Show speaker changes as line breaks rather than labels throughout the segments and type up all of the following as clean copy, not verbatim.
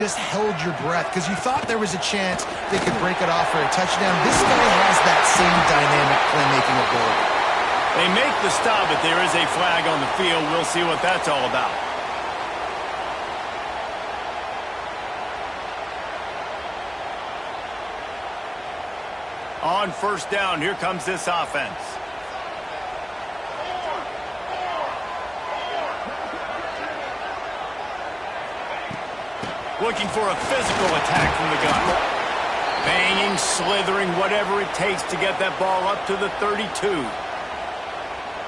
just held your breath because you thought there was a chance they could break it off for a touchdown. This guy has that same dynamic playmaking ability.
They make the stop, but there is a flag on the field. We'll see what that's all about. On first down, here comes this offense. Looking for a physical attack from the gun. Banging, slithering, whatever it takes to get that ball up to the 32.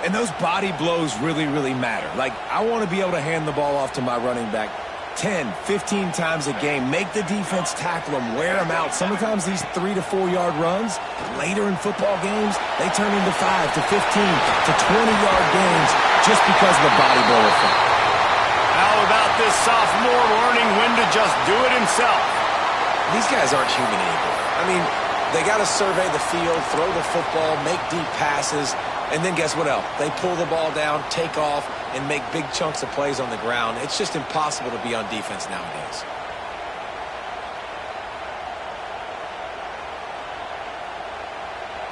And those body blows really, really matter. Like, I want to be able to hand the ball off to my running back 10, 15 times a game. Make the defense tackle them, wear them out. Sometimes these 3 to 4 yard runs, later in football games, they turn into 5 to 15 to 20-yard games just because of the body blow effect.
How about this sophomore learning when to just do it himself?
These guys aren't human anymore. I mean, they got to survey the field, throw the football, make deep passes, and then guess what else? They pull the ball down, take off, and make big chunks of plays on the ground. It's just impossible to be on defense nowadays.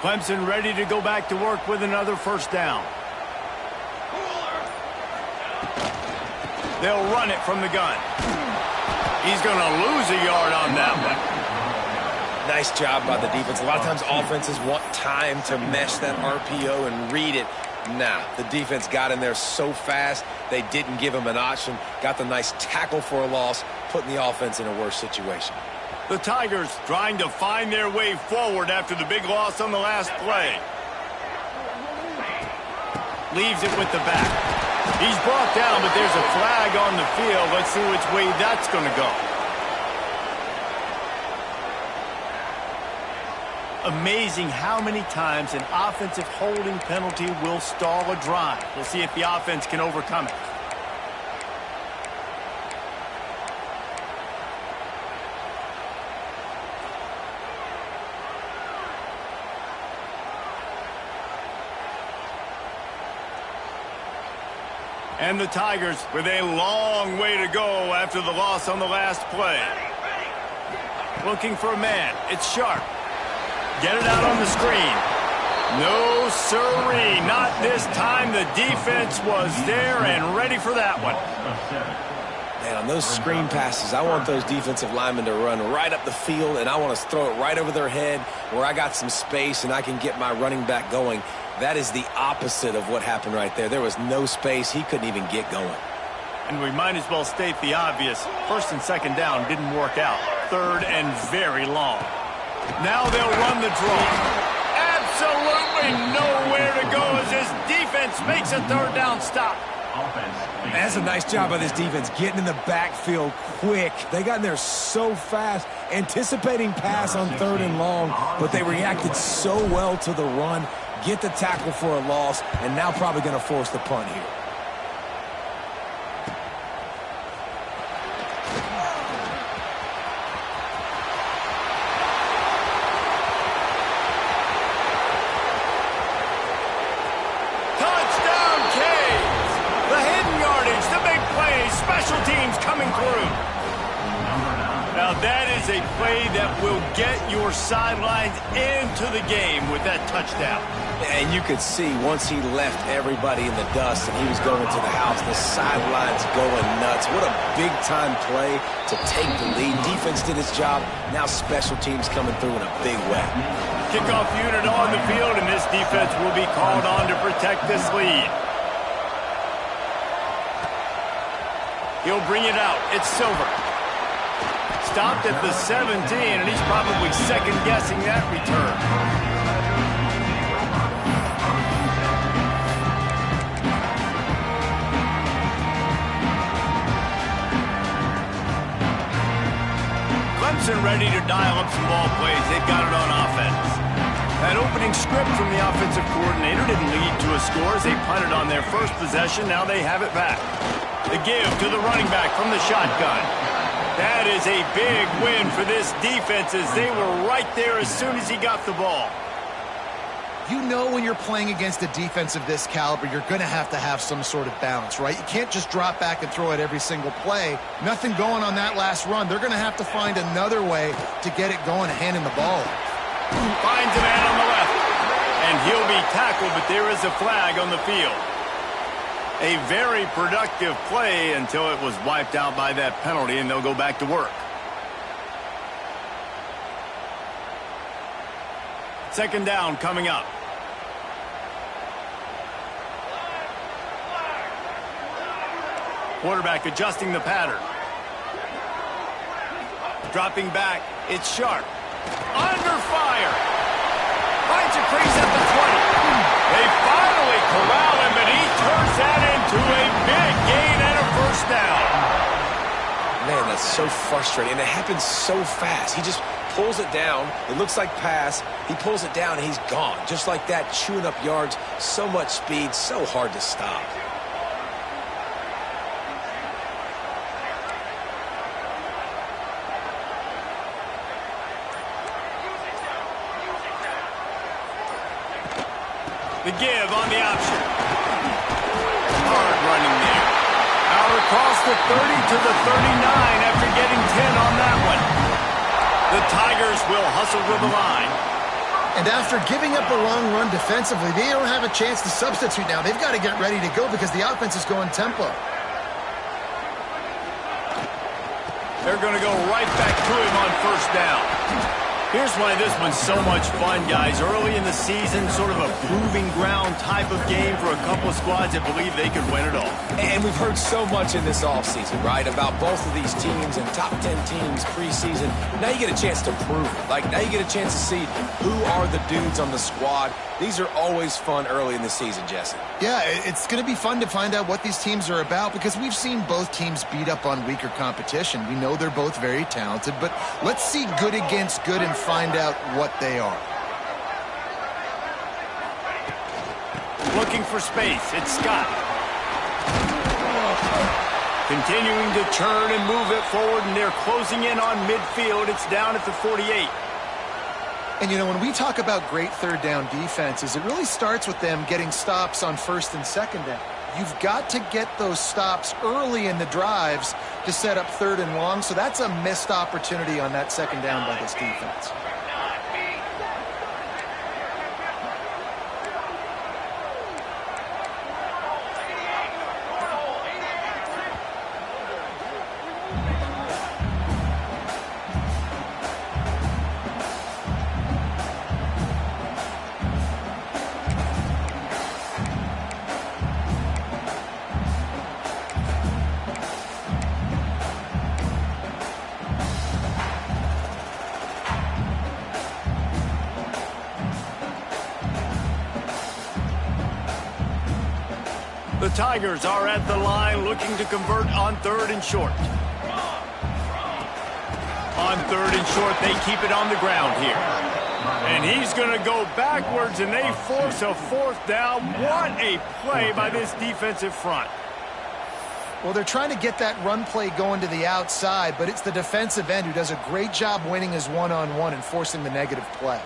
Clemson ready to go back to work with another first down. They'll run it from the gun. He's going to lose a yard on that one.
Nice job by the defense. A lot of times offenses want time to mesh that RPO and read it. Nah, the defense got in there so fast, they didn't give him an option. Got the nice tackle for a loss, putting the offense in a worse situation.
The Tigers trying to find their way forward after the big loss on the last play. Leaves it with the back. He's brought down, but there's a flag on the field. Let's see which way that's going to go. Amazing how many times an offensive holding penalty will stall a drive. We'll see if the offense can overcome it. And the Tigers with a long way to go after the loss on the last play. Looking for a man. It's Sharp. Get it out on the screen. No siree. Not this time. The defense was there and ready for that one.
Man, on those screen passes, I want those defensive linemen to run right up the field, and I want to throw it right over their head where I got some space and I can get my running back going. That is the opposite of what happened right there. There was no space. He couldn't even get going.
And we might as well state the obvious. First and second down didn't work out. Third and very long. Now they'll run the draw. Absolutely nowhere to go as this defense makes a third down stop.
That's a nice job by this defense, getting in the backfield quick. They got in there so fast, anticipating pass on third and long, but they reacted so well to the run, get the tackle for a loss, and now probably going to force the punt here.
Special teams coming through. Now that is a play that will get your sidelines into the game with that touchdown.
And you could see once he left everybody in the dust and he was going to the house, the sidelines going nuts. What a big-time play to take the lead. Defense did its job. Now special teams coming through in a big way.
Kickoff unit on the field, and this defense will be called on to protect this lead. He'll bring it out. It's Silver. Stopped at the 17, and he's probably second-guessing that return. Clemson ready to dial up some ball plays. They've got it on offense. That opening script from the offensive coordinator didn't lead to a score as they punted on their first possession. Now they have it back. The give to the running back from the shotgun. That is a big win for this defense as they were right there as soon as he got the ball.
You know when you're playing against a defense of this caliber, you're going to have some sort of balance, right? You can't just drop back and throw it every single play. Nothing going on that last run. They're going to have to find another way to get it going, handing the ball.
Finds a man on the left. And he'll be tackled, but there is a flag on the field. A very productive play until it was wiped out by that penalty, and they'll go back to work. Second down coming up. Quarterback adjusting the pattern. Dropping back. It's Sharp. Under fire. Finds a crease at the 20. They finally corral him, and he turns that into a big gain and a first down.
Man, that's so frustrating, and it happens so fast. He just pulls it down. It looks like pass. He pulls it down, and he's gone. Just like that, chewing up yards. So much speed, so hard to stop.
The give on the option. Hard running there. Out across the 30 to the 39 after getting 10 on that one. The Tigers will hustle to the line.
And after giving up a long run defensively, they don't have a chance to substitute now. They've got to get ready to go because the offense is going tempo.
They're going to go right back to him on first down. Here's why this one's so much fun, guys. Early in the season, sort of a proving ground type of game for a couple of squads that believe they could win it all.
And we've heard so much in this offseason, right, about both of these teams and top 10 teams preseason. Now you get a chance to prove it. Like, now you get a chance to see who are the dudes on the squad. These are always fun early in the season, Jesse.
Yeah, it's going to be fun to find out what these teams are about because we've seen both teams beat up on weaker competition. We know they're both very talented, but let's see good against good and find out what they are.
Looking for space. It's Scott. Continuing to turn and move it forward, and they're closing in on midfield. It's down at the 48.
And, you know, when we talk about great third down defenses, it really starts with them getting stops on first and second down. You've got to get those stops early in the drives to set up third and long, so that's a missed opportunity on that second down by this defense.
The Tigers are at the line looking to convert on third and short. On third and short, they keep it on the ground here. And he's going to go backwards, and they force a fourth down. What a play by this defensive front.
Well, they're trying to get that run play going to the outside, but it's the defensive end who does a great job winning his one-on-one and forcing the negative play.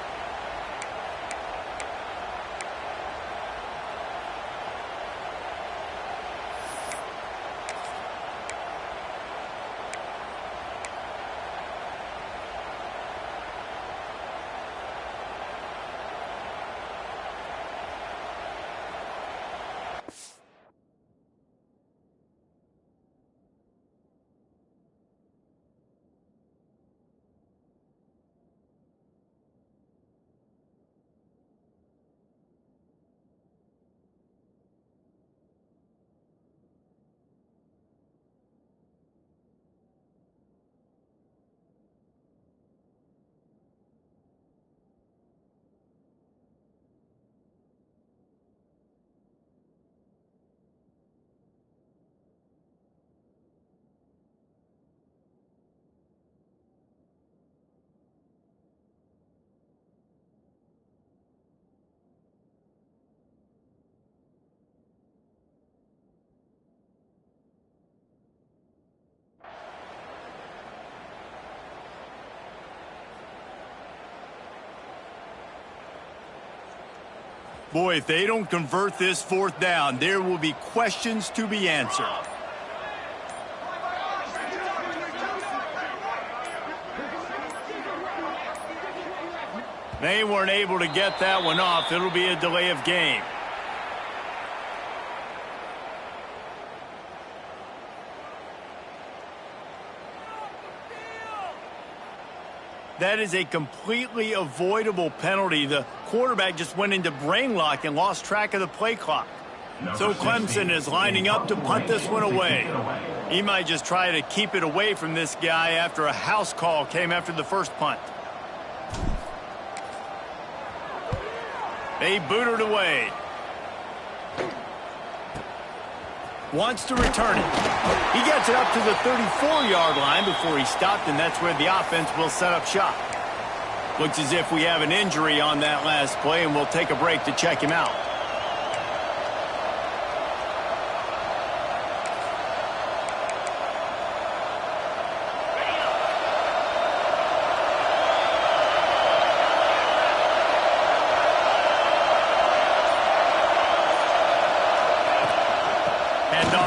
Boy, if they don't convert this fourth down, there will be questions to be answered. They weren't able to get that one off. It'll be a delay of game. That is a completely avoidable penalty. The quarterback just went into brain lock and lost track of the play clock. So Clemson is lining up to punt this one away. He might just try to keep it away from this guy after a house call came after the first punt. They boot it away. Wants to return it. He gets it up to the 34-yard line before he stopped, and that's where the offense will set up shop. Looks as if we have an injury on that last play, and we'll take a break to check him out.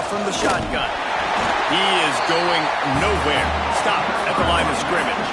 From the shotgun. He is going nowhere. Stop at the line of scrimmage.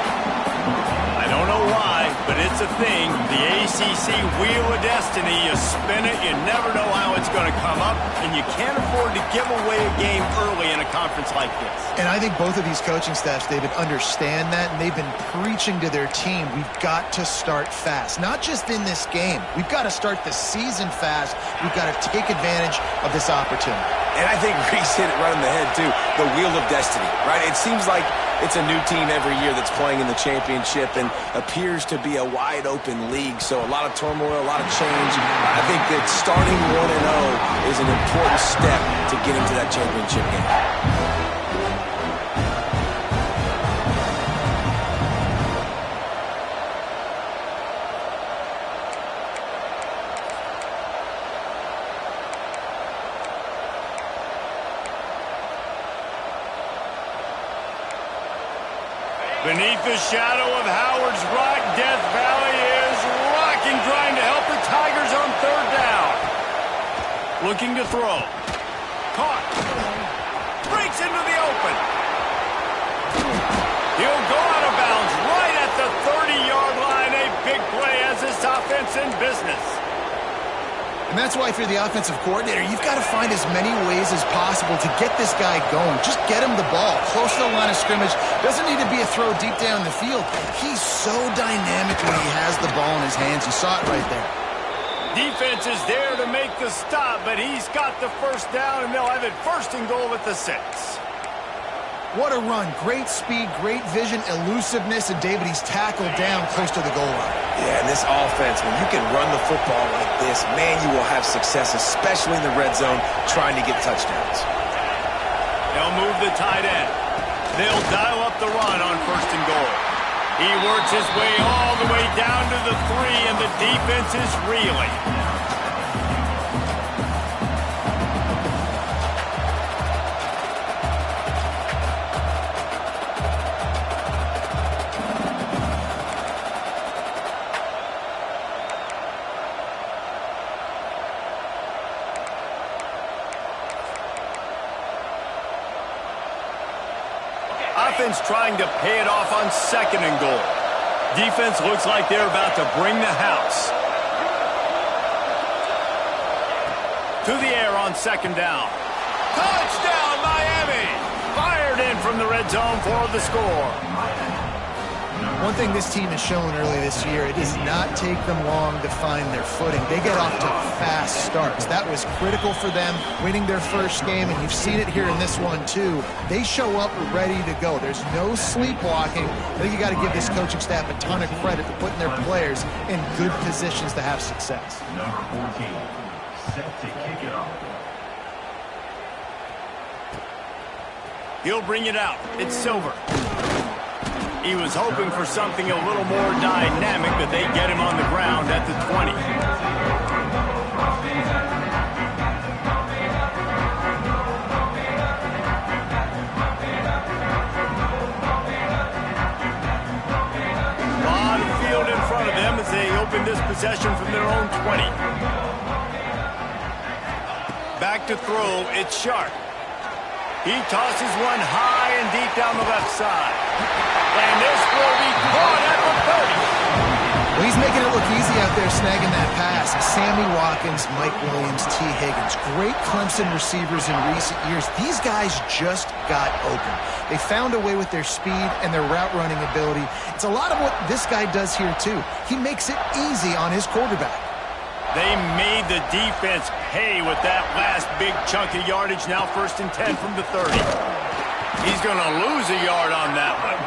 I don't know why, but it's a thing. The ACC Wheel of Destiny, you spin it, you never know how it's going to come up, and you can't afford to give away a game early in a conference like this.
And I think both of these coaching staffs, David, understand that, and they've been preaching to their team, we've got to start fast. Not just in this game. We've got to start the season fast. We've got to take advantage of this opportunity.
And I think Reese hit it right on the head, too. The Wheel of Destiny, right? It seems like it's a new team every year that's playing in the championship and appears to be a wide-open league. So a lot of turmoil, a lot of change. I think that starting 1-0 is an important step to getting to that championship game.
Beneath the shadow of Howard's Rock, Death Valley is rocking, trying to help the Tigers on third down. Looking to throw. Caught. Breaks into the open. He'll go out of bounds right at the 30-yard line. A big play as this offense in business.
And that's why if you're the offensive coordinator, you've got to find as many ways as possible to get this guy going. Just get him the ball close to the line of scrimmage. Doesn't need to be a throw deep down the field. He's so dynamic when he has the ball in his hands. You saw it right there.
Defense is there to make the stop, but he's got the first down, and they'll have it first and goal at the 6.
What a run. Great speed, great vision, elusiveness, and David, he's tackled down close to the goal line.
Yeah, and this offense, when you can run the football like this, man, you will have success, especially in the red zone, trying to get touchdowns.
They'll move the tight end. They'll dial up the run on first and goal. He works his way all the way down to the 3, and the defense is reeling. Offense trying to pay it off on second and goal. Defense looks like they're about to bring the house. To the air on second down. Touchdown, Miami! Fired in from the red zone for the score.
One thing this team has shown early this year, it does not take them long to find their footing. They get off to fast starts. That was critical for them, winning their first game, and you've seen it here in this one too. They show up ready to go. There's no sleepwalking. I think you got to give this coaching staff a ton of credit for putting their players in good positions to have success.
Number 14, set to kick it off.
He'll bring it out. It's Silver. He was hoping for something a little more dynamic, but they get him on the ground at the 20. A lot of field in front of them as they open this possession from their own 20. Back to throw, it's Sharp. He tosses one high and deep down the left side. And this will be caught at the 30.
Well, he's making it look easy out there snagging that pass. Sammy Watkins, Mike Williams, T. Higgins. Great Clemson receivers in recent years. These guys just got open. They found a way with their speed and their route running ability. It's a lot of what this guy does here, too. He makes it easy on his quarterback.
They made the defense pay with that last big chunk of yardage. Now 1st and 10 from the 30. He's going to lose a yard on that one.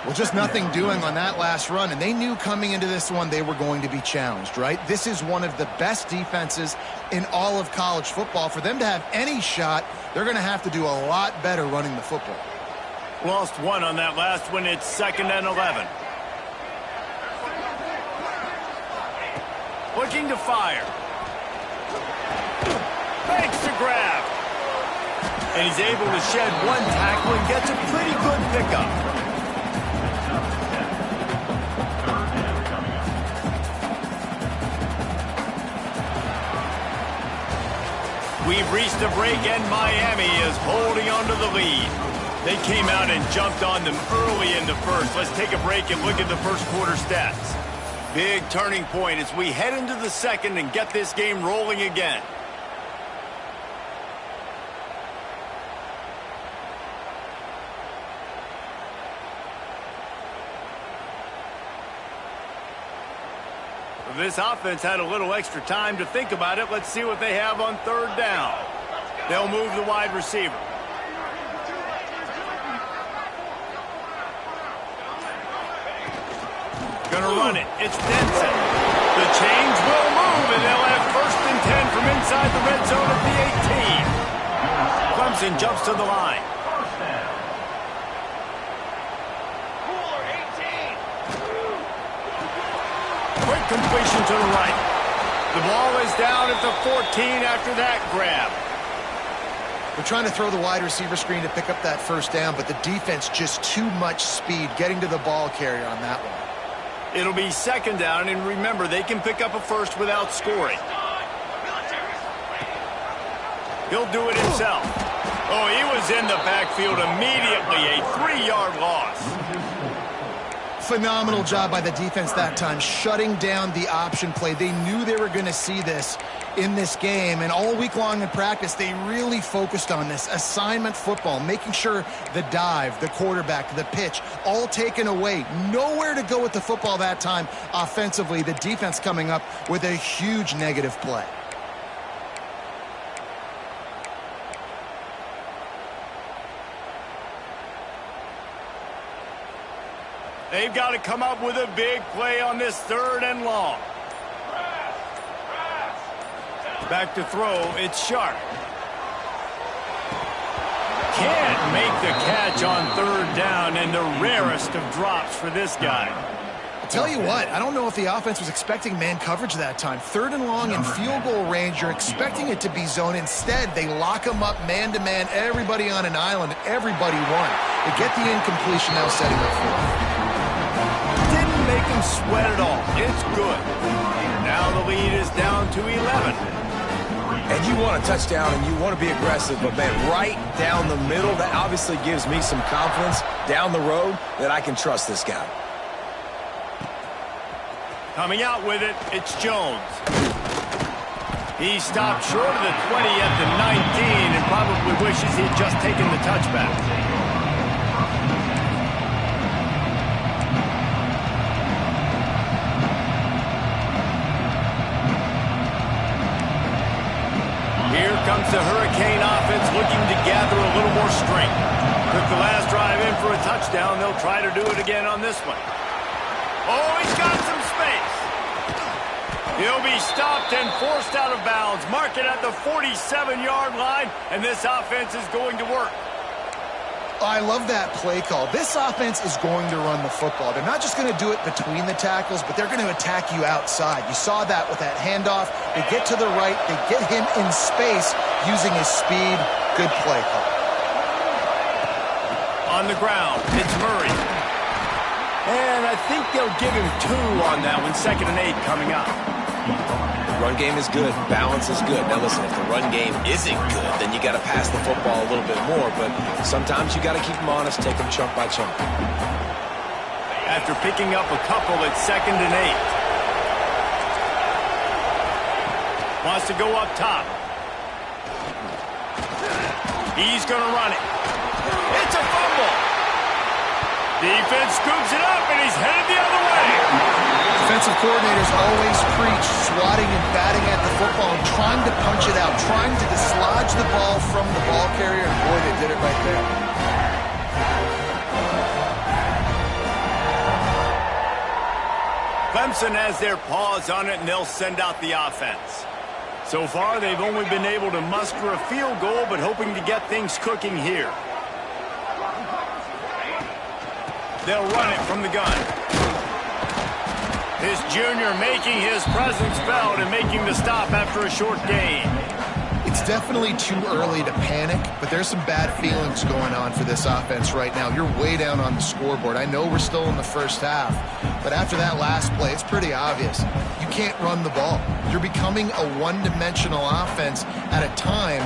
Well, just nothing doing on that last run, and they knew coming into this one they were going to be challenged, right? This is one of the best defenses in all of college football. For them to have any shot, they're going to have to do a lot better running the football.
Lost one on that last one. It's 2nd and 11. Looking to fire. Fakes to grab. And he's able to shed one tackle and gets a pretty good pickup. We've reached a break, and Miami is holding on to the lead. They came out and jumped on them early in the first. Let's take a break and look at the first quarter stats. Big turning point as we head into the second and get this game rolling again. This offense had a little extra time to think about it. Let's see what they have on 3rd down. They'll move the wide receiver. Gonna run it. It's Denson. The chains will move, and they'll have 1st and 10 from inside the red zone at the 18. Clemson jumps to the line. Quick completion to the right. The ball is down at the 14 after that grab.
They're trying to throw the wide receiver screen to pick up that 1st down, but the defense just too much speed getting to the ball carrier on that one.
It'll be 2nd down, and remember, they can pick up a first without scoring. He'll do it himself. Oh, he was in the backfield immediately. A 3-yard loss.
Phenomenal job by the defense that time, shutting down the option play. They knew they were going to see this in this game, and all week long in practice, they really focused on this assignment football, making sure the dive, the quarterback, the pitch, all taken away. Nowhere to go with the football that time offensively. The defense coming up with a huge negative play.
They've got to come up with a big play on this 3rd and long. Back to throw, it's Sharp. Can't make the catch on 3rd down, and the rarest of drops for this guy.
I'll tell you what, I don't know if the offense was expecting man coverage that time. 3rd and long in field goal range, you're expecting it to be zone. Instead, they lock them up man-to-man, everybody on an island, everybody won. They get the incompletion, now setting up for it.
Didn't make him sweat at all. It's good. Now the lead is down to 11.
And you want a touchdown and you want to be aggressive, but man, right down the middle, that obviously gives me some confidence down the road that I can trust this guy.
Coming out with it, it's Jones. He stopped short of the 20 at the 19 and probably wishes he'd just taken the touchback. Here comes the Hurricane offense looking to gather a little more strength. Took the last drive in for a touchdown. They'll try to do it again on this one. Oh, he's got some space. He'll be stopped and forced out of bounds. Mark it at the 47-yard line, and this offense is going to work.
I love that play call. This offense is going to run the football. They're not just going to do it between the tackles, but they're going to attack you outside. You saw that with that handoff. They get to the right. They get him in space using his speed. Good play call.
On the ground, it's Murray. And I think they'll give him 2 on that one. 2nd and 8 coming up.
Run game is good. Balance is good. Now listen, if the run game isn't good, then you got to pass the football a little bit more. But sometimes you got to keep them honest, take them chunk by chunk.
After picking up a couple at 2nd and 8. Wants to go up top. He's going to run it. It's a fumble. Defense scoops it up, and he's headed the other way.
Defensive coordinators always preach swatting and batting at the football and trying to punch it out, trying to dislodge the ball from the ball carrier, and boy, they did it right there.
Clemson has their paws on it, and they'll send out the offense. So far, they've only been able to muster a field goal, but hoping to get things cooking here. They'll run it from the gun. His junior making his presence felt and making the stop after a short gain.
It's definitely too early to panic, but there's some bad feelings going on for this offense right now. You're way down on the scoreboard. I know we're still in the first half, but after that last play, it's pretty obvious. You can't run the ball. You're becoming a one-dimensional offense at a time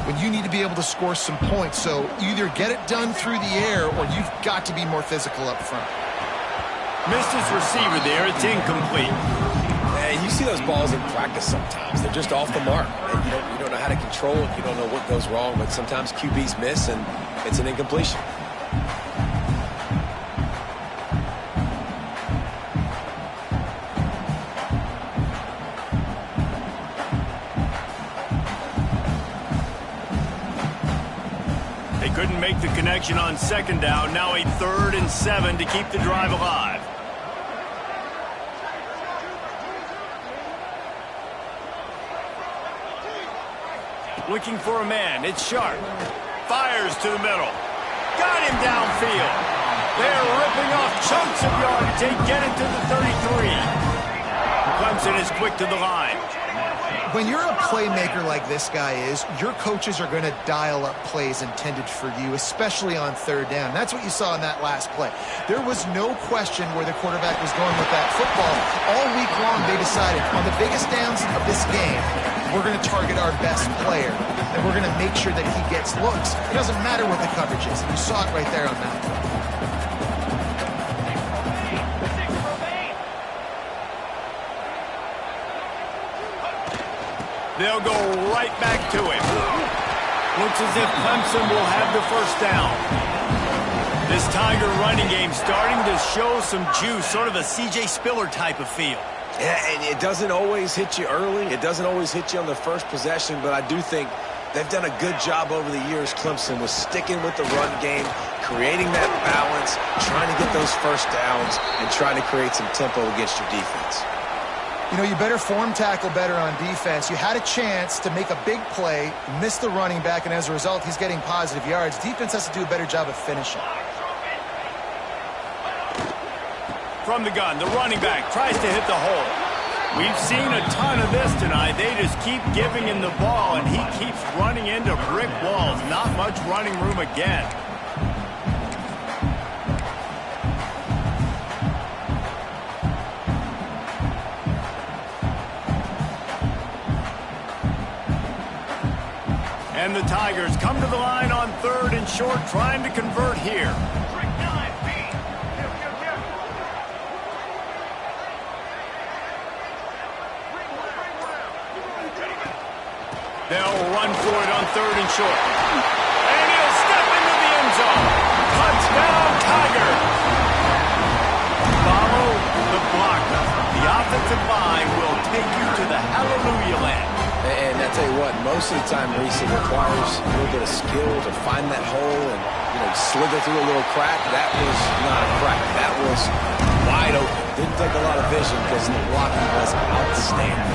when you need to be able to score some points. So either get it done through the air or you've got to be more physical up front.
Missed his receiver there. It's incomplete.
And you see those balls in practice sometimes. They're just off the mark. And you don't know how to control it. You don't know what goes wrong. But sometimes QBs miss, and it's an incompletion.
They couldn't make the connection on 2nd down. Now a 3rd and 7 to keep the drive alive. Looking for a man. It's Sharp. Fires to the middle. Got him downfield. They're ripping off chunks of yardage. They get it to the 33. Clemson is quick to the line.
When you're a playmaker like this guy is, your coaches are going to dial up plays intended for you, especially on 3rd down. That's what you saw in that last play. There was no question where the quarterback was going with that football. All week long, they decided on the biggest downs of this game, we're going to target our best player, and we're going to make sure that he gets looks. It doesn't matter what the coverage is. You saw it right there on that play.
They'll go right back to him. Looks as if Clemson will have the 1st down. This Tiger running game starting to show some juice, sort of a C.J. Spiller type of feel.
Yeah, and it doesn't always hit you early. It doesn't always hit you on the first possession, but I do think they've done a good job over the years, Clemson, with sticking with the run game, creating that balance, trying to get those 1st downs, and trying to create some tempo against your defense.
You know, you better form tackle better on defense. You had a chance to make a big play, miss the running back, and as a result, he's getting positive yards. Defense has to do a better job of finishing.
From the gun, the running back tries to hit the hole. We've seen a ton of this tonight. They just keep giving him the ball, and he keeps running into brick walls. Not much running room again. And the Tigers come to the line on 3rd and short, trying to convert here. They'll run for it on 3rd and short. And he'll step into the end zone. Touchdown, Tigers. Follow the blocker. The offensive line will take you to the hallelujah land.
And I tell you what, most of the time, Reese, it requires a little bit of skill to find that hole and, slither through a little crack. That was not a crack. That was wide open. Didn't take a lot of vision because the blocking was outstanding.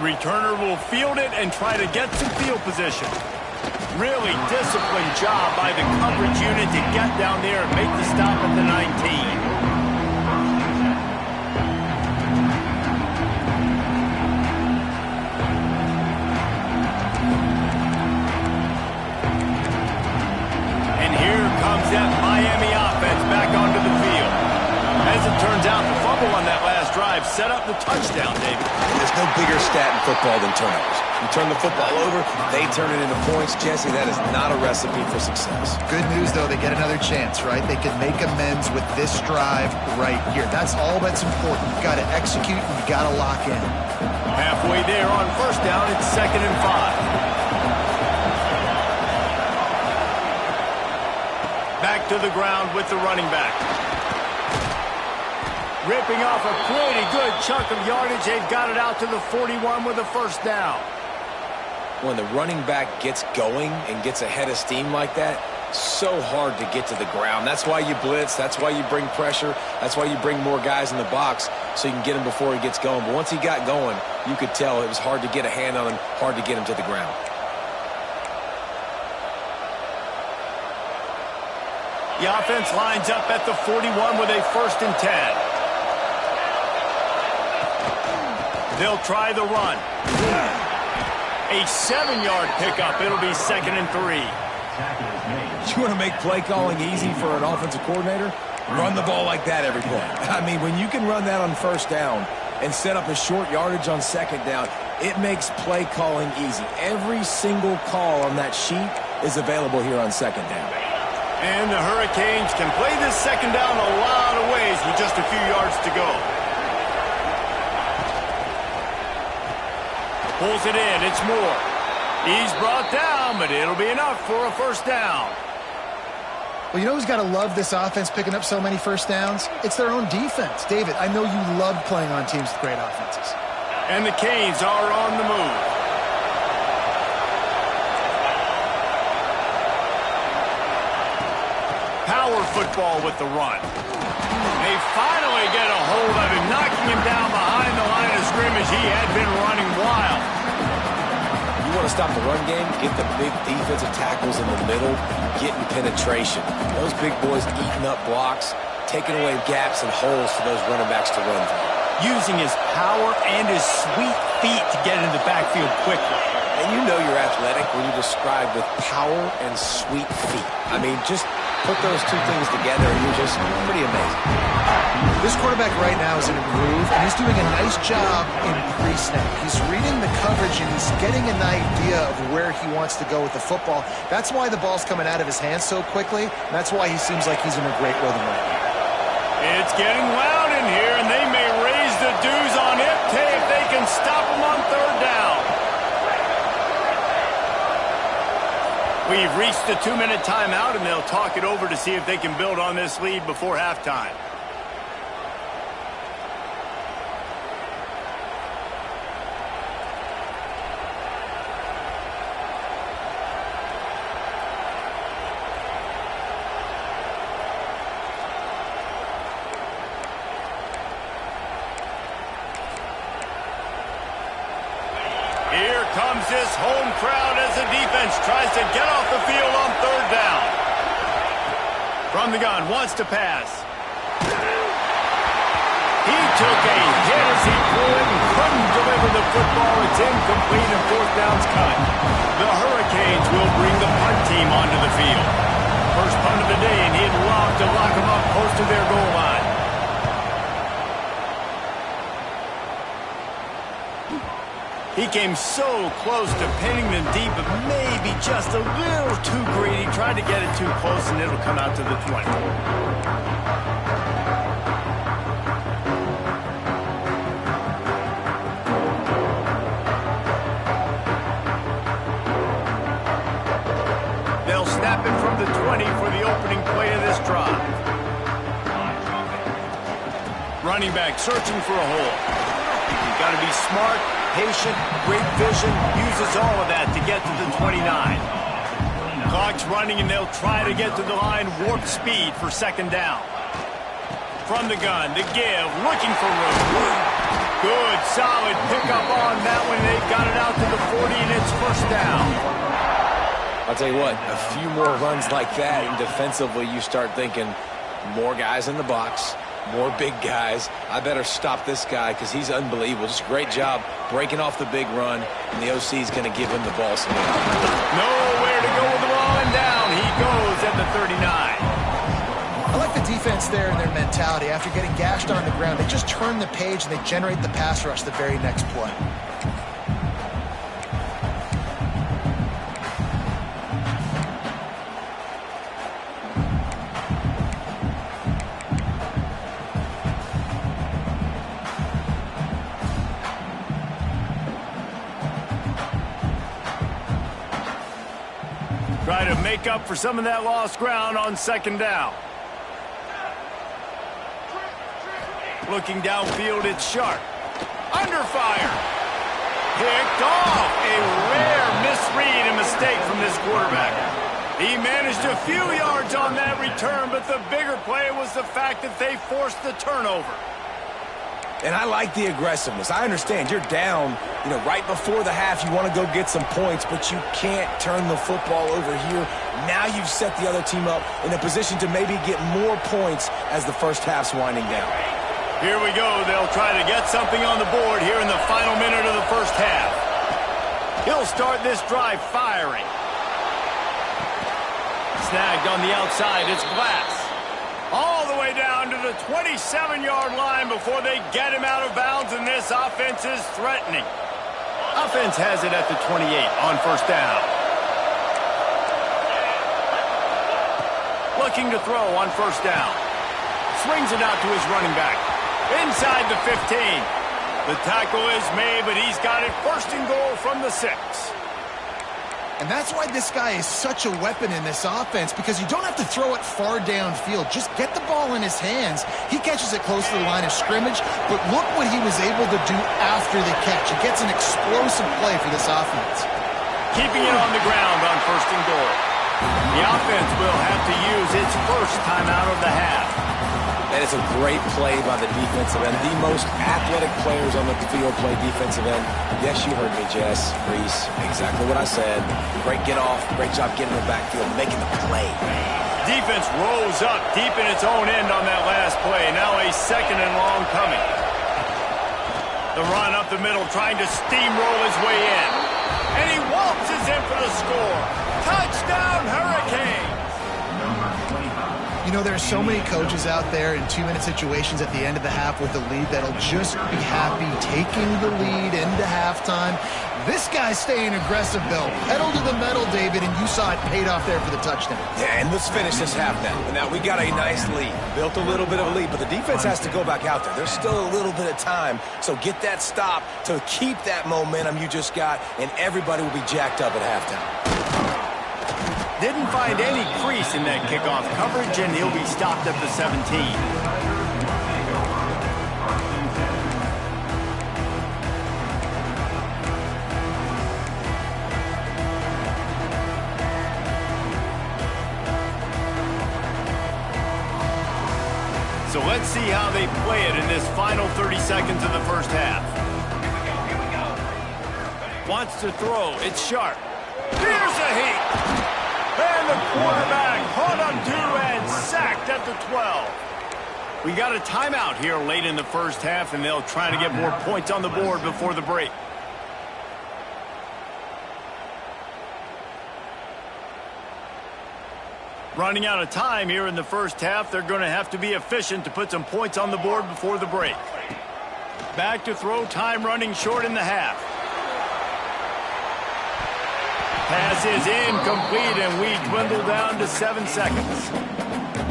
Returner will field it and try to get some field position. Really disciplined job by the coverage unit to get down there and make the stop at the 19. And here comes that Miami touchdown, David.
And there's no bigger stat in football than turnovers. You turn the football over, they turn it into points. Jesse, that is not a recipe for success.
Good news, though, they get another chance, right? They can make amends with this drive right here. That's all that's important. You've got to execute and you've got to lock in.
Halfway there on first down, it's 2nd and 5. Back to the ground with the running back. Ripping off a pretty good chunk of yardage. They've got it out to the 41 with a first down.
When the running back gets going and gets ahead of steam like that, so hard to get to the ground. That's why you blitz. That's why you bring pressure. That's why you bring more guys in the box so you can get him before he gets going. But once he got going, you could tell it was hard to get a hand on him, hard to get him to the ground.
The offense lines up at the 41 with a 1st and 10. They'll try the run. A 7-yard pickup. It'll be 2nd and 3.
You want to make play calling easy for an offensive coordinator? Run the ball like that every play. I mean, when you can run that on first down and set up a short yardage on 2nd down, it makes play calling easy. Every single call on that sheet is available here on 2nd down.
And the Hurricanes can play this 2nd down a lot of ways with just a few yards to go. Pulls it in. It's Moore. He's brought down, but it'll be enough for a first down.
Well, you know who's got to love this offense picking up so many first downs? It's their own defense. David, I know you love playing on teams with great offenses.
And the Canes are on the move. Power football with the run. They finally get a hold of him, knocking him down behind the line of scrimmage. He had been running wild.
You want to stop the run game? Get the big defensive tackles in the middle, getting penetration. Those big boys eating up blocks, taking away gaps and holes for those running backs to run through.
Using his power and his sweet feet to get into the backfield quickly.
And you know you're athletic when you describe with power and sweet feet. I mean, just put those two things together and you're just pretty amazing.
This quarterback right now is in a groove, and he's doing a nice job in pre-snap. He's reading the coverage, and he's getting an idea of where he wants to go with the football. That's why the ball's coming out of his hands so quickly, and that's why he seems like he's in a great rhythm right now.
It's getting loud in here, and they may raise the dues on Ipte if they can stop him on 3rd down. We've reached the 2-minute timeout, and they'll talk it over to see if they can build on this lead before halftime. Here comes this home crowd as the defense tries to get off the field on 3rd down. From the gun, wants to pass. He took a hit as he threw it and couldn't deliver the football. It's incomplete and 4th down's cut. The Hurricanes will bring the punt team onto the field. First punt of the day, and he'd love to lock them up close to their goal line. He came so close to pinning them deep, but maybe just a little too greedy. Tried to get it too close, and it'll come out to the 20. They'll snap it from the 20 for the opening play of this drive. Running back searching for a hole. You've got to be smart, patient, great vision, uses all of that to get to the 29. Clock's running, and they'll try to get to the line, warp speed for 2nd down. From the gun, the give, looking for room. Good, solid pickup on that one. They've got it out to the 40, and it's 1st down.
I'll tell you what, a few more runs like that, and defensively you start thinking more guys in the box, more big guys. I better stop this guy because he's unbelievable. Just a great job breaking off the big run, and the OC is going to give him the ball some more.
Nowhere to go with the ball, and down he goes at the 39.
I like the defense there and their mentality. After getting gashed on the ground, they just turn the page and they generate the pass rush the very next play.
Try to make up for some of that lost ground on second down. Looking downfield, it's Sharp. Under fire. Picked off. A rare misread and mistake from this quarterback. He managed a few yards on that return, but the bigger play was the fact that they forced the turnover.
And I like the aggressiveness. I understand you're down, right before the half. You want to go get some points, but you can't turn the football over here. Now you've set the other team up in a position to maybe get more points as the first half's winding down.
Here we go. They'll try to get something on the board here in the final minute of the first half. He'll start this drive firing. Snagged on the outside. It's Glass. All the way down to the 27-yard line before they get him out of bounds, and this offense is threatening. Offense has it at the 28 on first down. Looking to throw on first down. Swings it out to his running back. Inside the 15. The tackle is made, but he's got it first and goal from the 6.
And that's why this guy is such a weapon in this offense, because you don't have to throw it far downfield. Just get the ball in his hands. He catches it close to the line of scrimmage, but look what he was able to do after the catch. He gets an explosive play for this offense.
Keeping it on the ground on first and goal. The offense will have to use its first timeout of the half.
That is a great play by the defensive end. The most athletic players on the field play defensive end. Yes, you heard me, Jess, Reese. Exactly what I said. Great get off. Great job getting in the backfield, making the play.
Defense rose up deep in its own end on that last play. Now a second and long coming. The run up the middle, trying to steamroll his way in. And he waltzes in for the score. Touchdown, Hurricanes!
There are so many coaches out there in 2-minute situations at the end of the half with the lead that'll just be happy taking the lead into halftime. This guy's staying aggressive, Bill. Pedal to the metal, David, and you saw it paid off there for the touchdown.
Yeah, and let's finish this half now. Now, we got a nice lead. Built a little bit of a lead, but the defense has to go back out there. There's still a little bit of time, so get that stop to keep that momentum you just got, and everybody will be jacked up at halftime.
Didn't find any crease in that kickoff coverage, and he'll be stopped at the 17. So let's see how they play it in this final 30 seconds of the first half. Wants to throw. It's Sharp. Here's a heat. And the quarterback caught on 2 and sacked at the 12. We got a timeout here late in the first half, and they'll try to get more points on the board before the break. Running out of time here in the first half. They're going to have to be efficient to put some points on the board before the break. Back to throw, time running short in the half. Pass is incomplete, and we dwindle down to 7 seconds.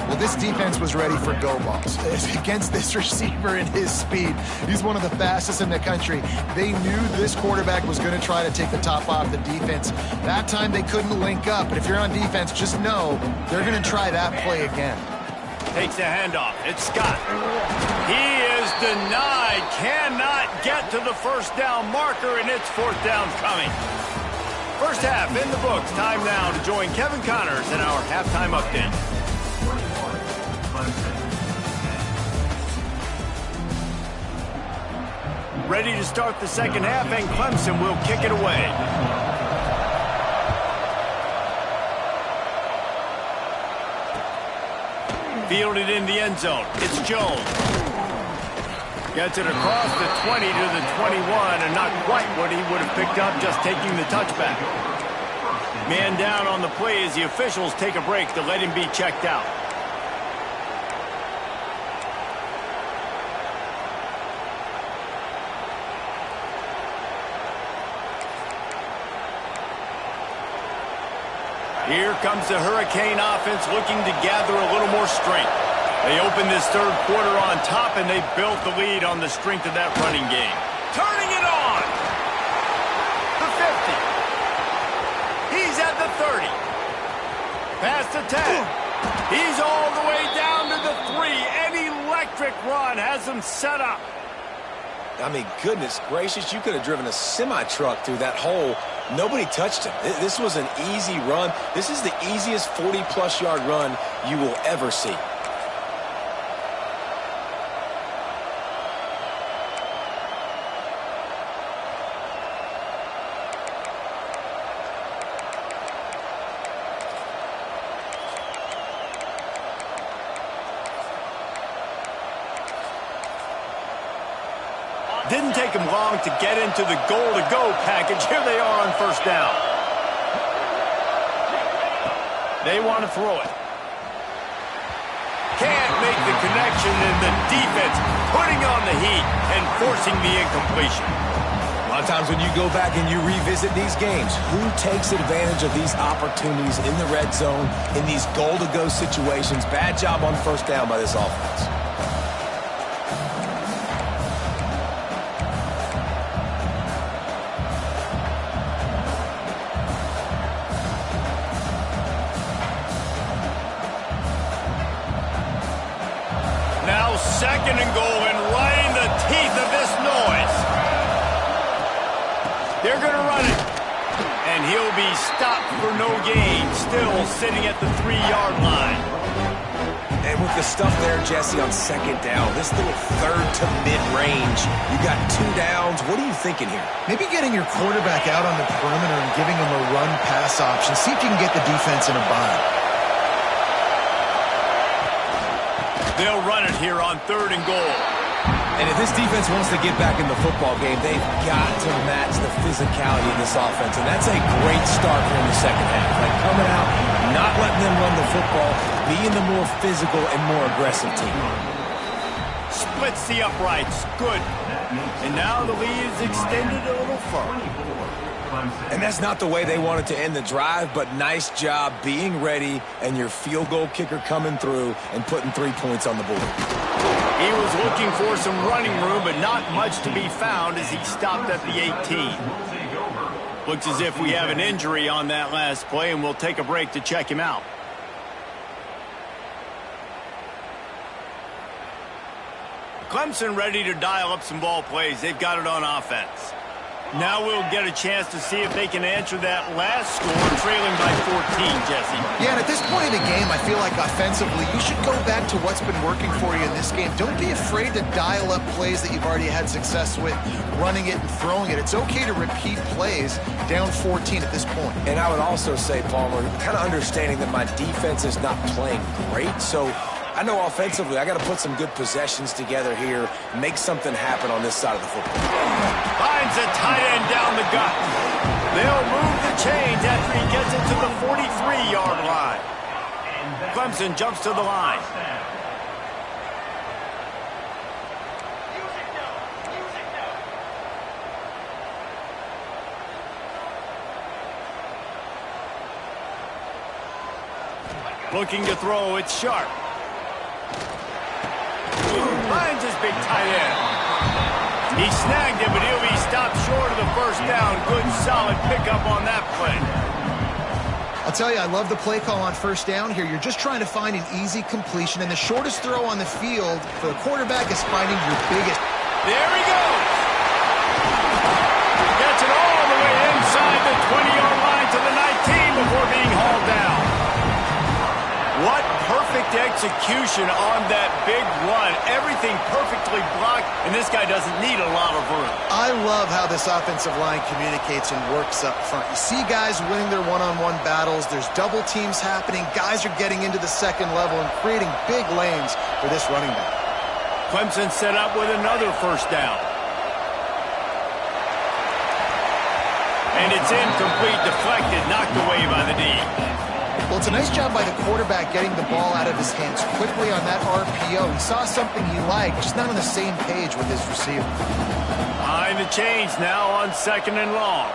Well, this defense was ready for go balls. Against this receiver and his speed, he's one of the fastest in the country. They knew this quarterback was going to try to take the top off the defense. That time they couldn't link up, but if you're on defense, just know they're going to try that play again.
Takes a handoff. It's Scott. He is denied. Cannot get to the first down marker, and it's fourth down coming. First half in the books. Time now to join Kevin Connors in our halftime update. Ready to start the second half, and Clemson will kick it away. Fielded in the end zone. It's Jones. Gets it across the 20 to the 21, and not quite what he would have picked up just taking the touchback. Man down on the play as the officials take a break to let him be checked out. Here comes the Hurricane offense looking to gather a little more strength. They opened this third quarter on top, and they built the lead on the strength of that running game. Turning it on! The 50. He's at the 30. Past the 10. He's all the way down to the 3. An electric run has him set up.
I mean, goodness gracious, you could have driven a semi-truck through that hole. Nobody touched him. This was an easy run. This is the easiest 40-plus yard run you will ever see.
Didn't take him long to get into the goal-to-go package. Here they are on first down. They want to throw it. Can't make the connection, and the defense putting on the heat and forcing the incompletion.
A lot of times when you go back and you revisit these games, who takes advantage of these opportunities in the red zone, in these goal-to-go situations? Bad job on first down by this offense.
Second and goal, and right in the teeth of this noise. They're going to run it. And he'll be stopped for no gain, still sitting at the 3-yard line.
And with the stuff there, Jesse, on second down, this little third to mid-range, you got 2 downs. What are you thinking here?
Maybe getting your quarterback out on the perimeter and giving him a run-pass option. See if you can get the defense in a bind.
They'll run it here on third and goal.
And if this defense wants to get back in the football game, they've got to match the physicality of this offense. And that's a great start here in the second half. Like coming out, not letting them run the football, being the more physical and more aggressive team.
Splits the uprights. Good. And now the lead is extended a little further.
And that's not the way they wanted to end the drive, but nice job being ready and your field goal kicker coming through and putting 3 points on the board.
He was looking for some running room, but not much to be found as he stopped at the 18. Looks as if we have an injury on that last play, and we'll take a break to check him out. Clemson ready to dial up some ball plays. They've got it on offense. Now we'll get a chance to see if they can answer that last score, trailing by 14, Jesse.
Yeah, and at this point in the game, I feel like offensively, you should go back to what's been working for you in this game. Don't be afraid to dial up plays that you've already had success with, running it and throwing it. It's okay to repeat plays down 14 at this point.
And I would also say, Palmer, kind of understanding that my defense is not playing great, so I know offensively I got to put some good possessions together here, make something happen on this side of the football.
Finds a tight end down the gut. They'll move the chains after he gets it to the 43-yard line. Clemson jumps to the line. Looking to throw, it's Sharp. Finds his big tight end. He snagged it, but he'll be stopped short of the first down. Good, solid pickup on that play.
I'll tell you, I love the play call on first down here. You're just trying to find an easy completion, and the shortest throw on the field for the quarterback is finding your biggest.
There he goes. Gets it all the way inside the 20-yard line to the 19 before being hauled down. What perfect execution on that big run. Everything perfectly blocked, and this guy doesn't need a lot of room.
I love how this offensive line communicates and works up front. You see guys winning their one-on-one battles. There's double teams happening. Guys are getting into the second level and creating big lanes for this running back.
Clemson set up with another first down. And it's incomplete, deflected, knocked away by the D.
Well, it's a nice job by the quarterback getting the ball out of his hands quickly on that RPO. He saw something he liked, just not on the same page with his receiver.
Behind the chains now on second and long.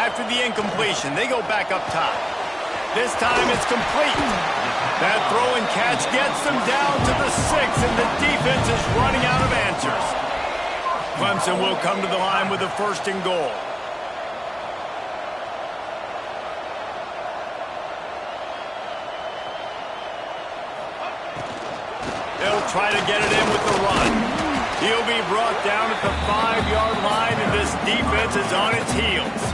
After the incompletion, they go back up top. This time it's complete. That throw and catch gets them down to the 6, and the defense is running out of answers. Clemson will come to the line with a 1st and goal. They'll try to get it in with the run. He'll be brought down at the 5-yard line, and this defense is on its heels.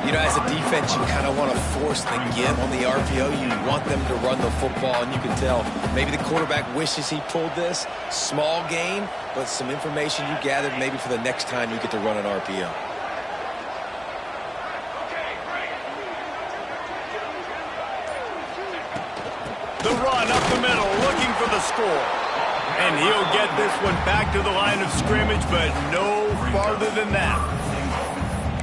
You know, as a defense, you kind of want to force the give on the RPO. You want them to run the football, and you can tell maybe the quarterback wishes he pulled this. Small gain, but some information you gathered maybe for the next time you get to run an RPO.
The run up the middle, looking for the score. And he'll get this one back to the line of scrimmage, but no farther than that.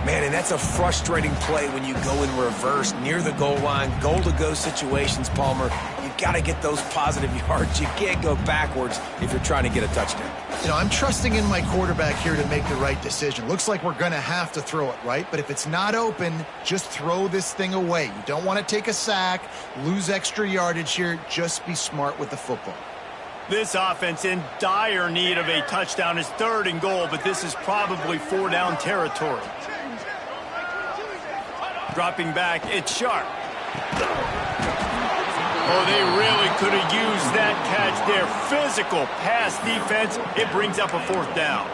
Man, and that's a frustrating play when you go in reverse near the goal line, goal-to-go situations, Palmer. You got to get those positive yards. You can't go backwards if you're trying to get a touchdown.
You know, I'm trusting in my quarterback here to make the right decision. Looks like we're going to have to throw it, right? But if it's not open, just throw this thing away. You don't want to take a sack, lose extra yardage here. Just be smart with the football.
This offense in dire need of a touchdown is 3rd and goal, but this is probably 4-down territory. Dropping back, it's Sharp. Oh, they really could have used that catch there. Physical pass defense. It brings up a 4th down.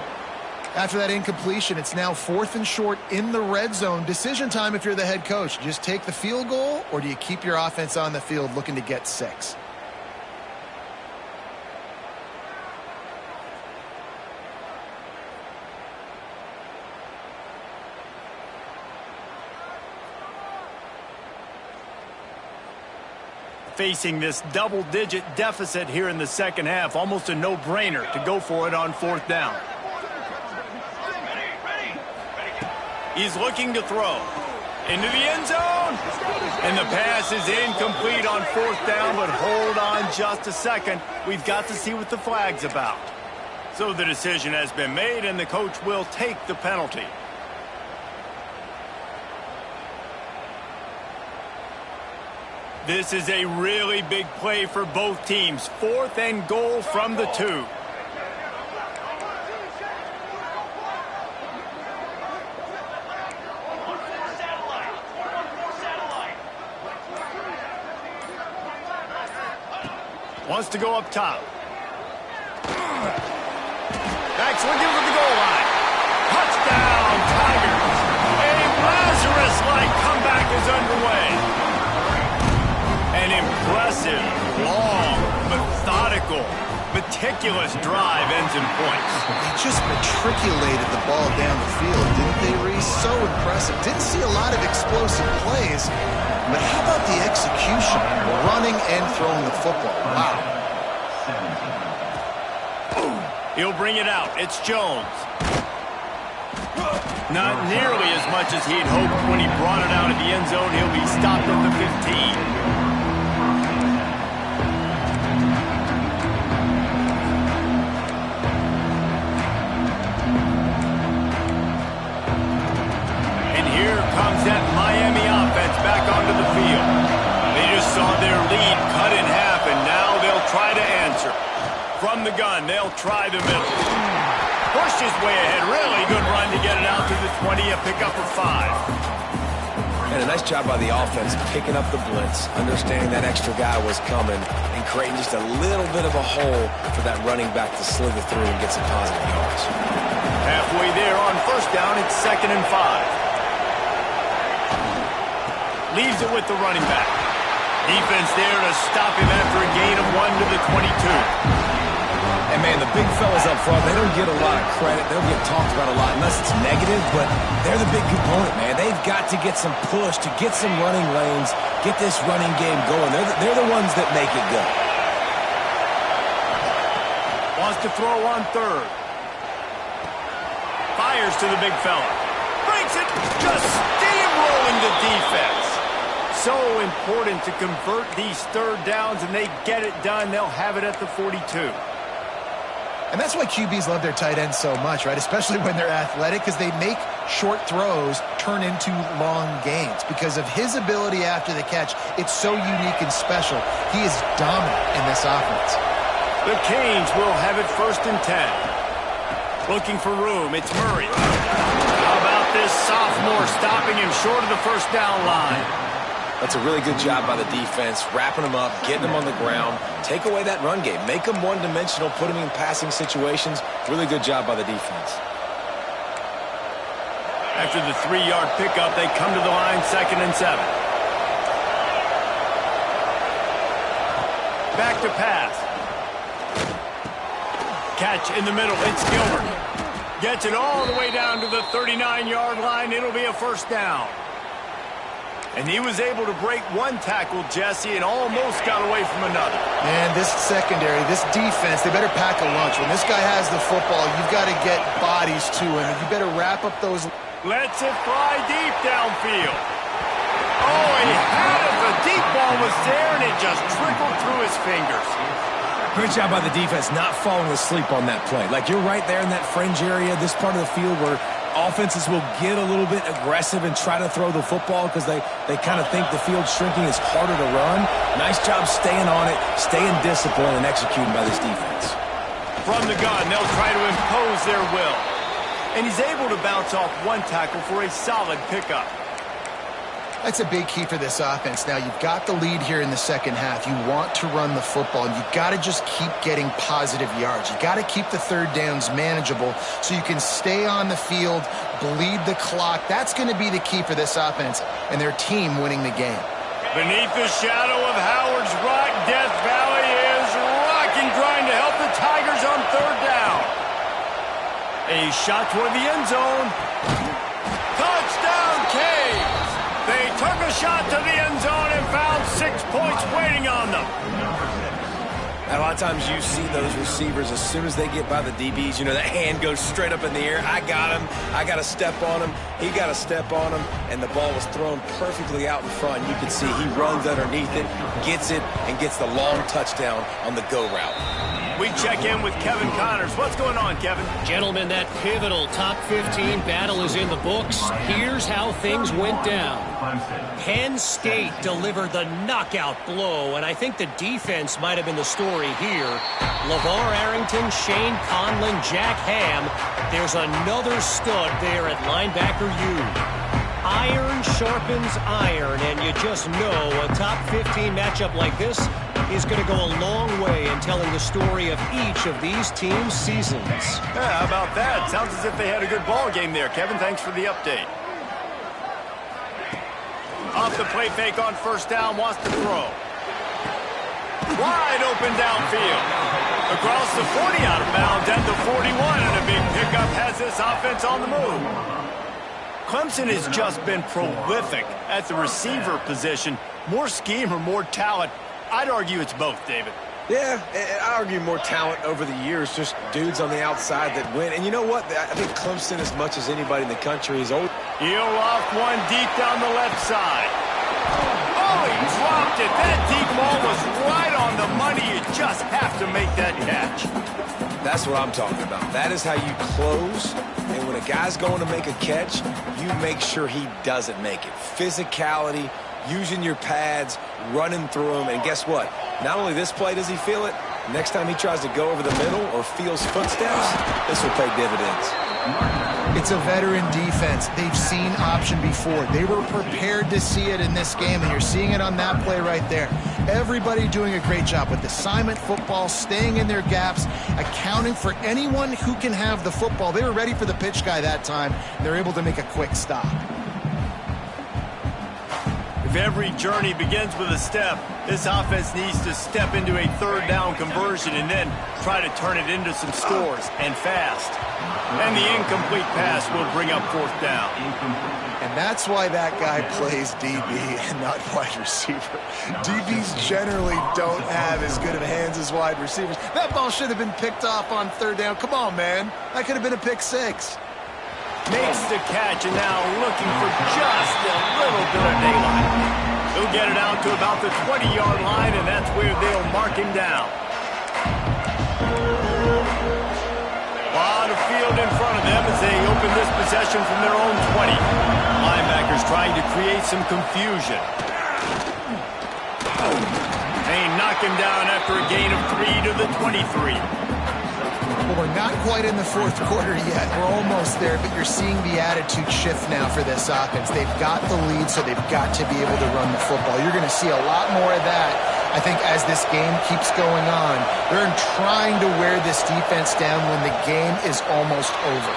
After that incompletion, it's now 4th and short in the red zone. Decision time if you're the head coach. Just take the field goal, or do you keep your offense on the field looking to get 6?
Facing this double-digit deficit here in the second half, almost a no-brainer to go for it on 4th down. He's looking to throw. Into the end zone. And the pass is incomplete on 4th down, but hold on just a second. We've got to see what the flag's about. So the decision has been made, and the coach will take the penalty. This is a really big play for both teams. 4th and goal from the 2. Wants to go up top. Backs looking for the goal line. Touchdown, Tigers. A Lazarus-like comeback is underway. An impressive, long, methodical, meticulous drive ends in points.
They just matriculated the ball down the field, didn't they, Reese? So impressive. Didn't see a lot of explosive plays, but how about the execution, running and throwing the football? Wow.
He'll bring it out. It's Jones. Not nearly as much as he'd hoped when he brought it out of the end zone. He'll be stopped at the 15. That Miami offense back onto the field. They just saw their lead cut in half, and now they'll try to answer. From the gun, they'll try the middle. Pushed his way ahead. Really good run to get it out to the 20, a pickup of 5.
And a nice job by the offense picking up the blitz, understanding that extra guy was coming, and creating just a little bit of a hole for that running back to slither through and get some positive yards.
Halfway there on 1st down, it's 2nd and 5. Leaves it with the running back. Defense there to stop him after a gain of 1 to the 22.
And, man, the big fellas up front, they don't get a lot of credit. They don't get talked about a lot unless it's negative, but they're the big component, man. They've got to get some push, to get some running lanes, get this running game going. They're the ones that make it go.
Wants to throw on 3rd. Fires to the big fella. Breaks it, just steamrolling the defense. So important to convert these 3rd downs, and they get it done. They'll have it at the 42.
And that's why QBs love their tight ends so much, right? Especially when they're athletic, because they make short throws turn into long gains. Because of his ability after the catch, it's so unique and special. He is dominant in this offense.
The Canes will have it 1st and 10. Looking for room, it's Murray. How about this sophomore stopping him short of the first down line?
That's a really good job by the defense, wrapping them up, getting them on the ground, take away that run game, make them one-dimensional, put them in passing situations. Really good job by the defense.
After the 3-yard pickup, they come to the line 2nd and 7. Back to pass. Catch in the middle, it's Gilbert. Gets it all the way down to the 39-yard line. It'll be a 1st down. And he was able to break one tackle, Jesse, and almost got away from another.
Man, this secondary, this defense, they better pack a lunch. When this guy has the football, you've got to get bodies to him. You better wrap up those.
Lets it fly deep downfield. Oh, he had it. The deep ball was there, and it just trickled through his fingers.
Great job by the defense not falling asleep on that play. Like, you're right there in that fringe area, this part of the field where offenses will get a little bit aggressive and try to throw the football because they kind of think the field's shrinking is harder to run. Nice job staying on it, staying disciplined, and executing by this defense.
From the gun, they'll try to impose their will. And he's able to bounce off one tackle for a solid pickup.
That's a big key for this offense. Now, you've got the lead here in the second half. You want to run the football, and you've got to just keep getting positive yards. You've got to keep the 3rd downs manageable so you can stay on the field, bleed the clock. That's going to be the key for this offense and their team winning the game.
Beneath the shadow of Howard's Rock, Death Valley is rocking, trying to help the Tigers on 3rd down. A shot toward the end zone. Touchdown, Canes! They took a shot to the end zone and found 6 points waiting on them.
A lot of times you see those receivers, as soon as they get by the DBs, you know, that hand goes straight up in the air. I got him. I got to step on him. He got to step on him. And the ball was thrown perfectly out in front. You can see he runs underneath it, gets it, and gets the long touchdown on the go route.
We check in with Kevin Connors. What's going on, Kevin?
Gentlemen, that pivotal top 15 battle is in the books. Here's how things went down. Penn State delivered the knockout blow, and I think the defense might have been the story here. LeVar Arrington, Shane Conlon, Jack Ham. There's another stud there at linebacker U. Iron sharpens iron, and you just know a top 15 matchup like this is going to go a long way in telling the story of each of these teams' seasons.
Yeah, how about that? Sounds as if they had a good ball game there. Kevin, thanks for the update. Off the play fake on 1st down, wants to throw. Wide open downfield. Across the 40 out of bounds and the 41, and a big pickup has this offense on the move. Clemson has just been prolific at the receiver position. More scheme or more talent? I'd argue it's both, David.
Yeah, I argue more talent over the years, just dudes on the outside that win. And you know what? I think Clemson, as much as anybody in the country, is old.
He'll off one deep down the left side. Oh, he dropped it. That deep ball was right on the money. You just have to make that catch.
That's what I'm talking about. That is how you close. And when a guy's going to make a catch, you make sure he doesn't make it. Physicality, using your pads, running through them. And guess what? Not only this play does he feel it, next time he tries to go over the middle or feels footsteps, this will pay dividends.
It's a veteran defense. They've seen option before. They were prepared to see it in this game, and you're seeing it on that play right there. Everybody doing a great job with assignment football, staying in their gaps, accounting for anyone who can have the football. They were ready for the pitch guy that time. They're able to make a quick stop.
If every journey begins with a step, this offense needs to step into a 3rd down conversion and then try to turn it into some scores, and fast. And the incomplete pass will bring up 4th down.
And that's why that guy plays DB and not wide receiver. DBs generally don't have as good of hands as wide receivers. That ball should have been picked off on 3rd down. Come on, man. That could have been a pick 6.
Makes the catch, and now looking for just a little bit of daylight. He'll get it out to about the 20-yard line, and that's where they'll mark him down. in front of them as they open this possession from their own 20. Linebackers trying to create some confusion. They knock him down after a gain of 3 to the 23.
Well, we're not quite in the fourth quarter yet. We're almost there, but you're seeing the attitude shift now for this offense. They've got the lead, so they've got to be able to run the football. You're going to see a lot more of that, I think, as this game keeps going on. They're trying to wear this defense down when the game is almost over.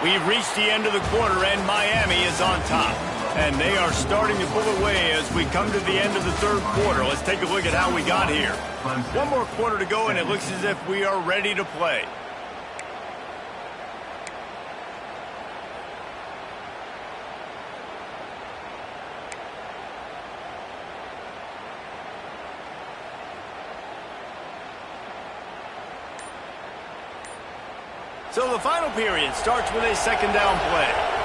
We've reached the end of the quarter, and Miami is on top. And they are starting to pull away as we come to the end of the third quarter. Let's take a look at how we got here. One more quarter to go, and it looks as if we are ready to play. So the final period starts with a second down play.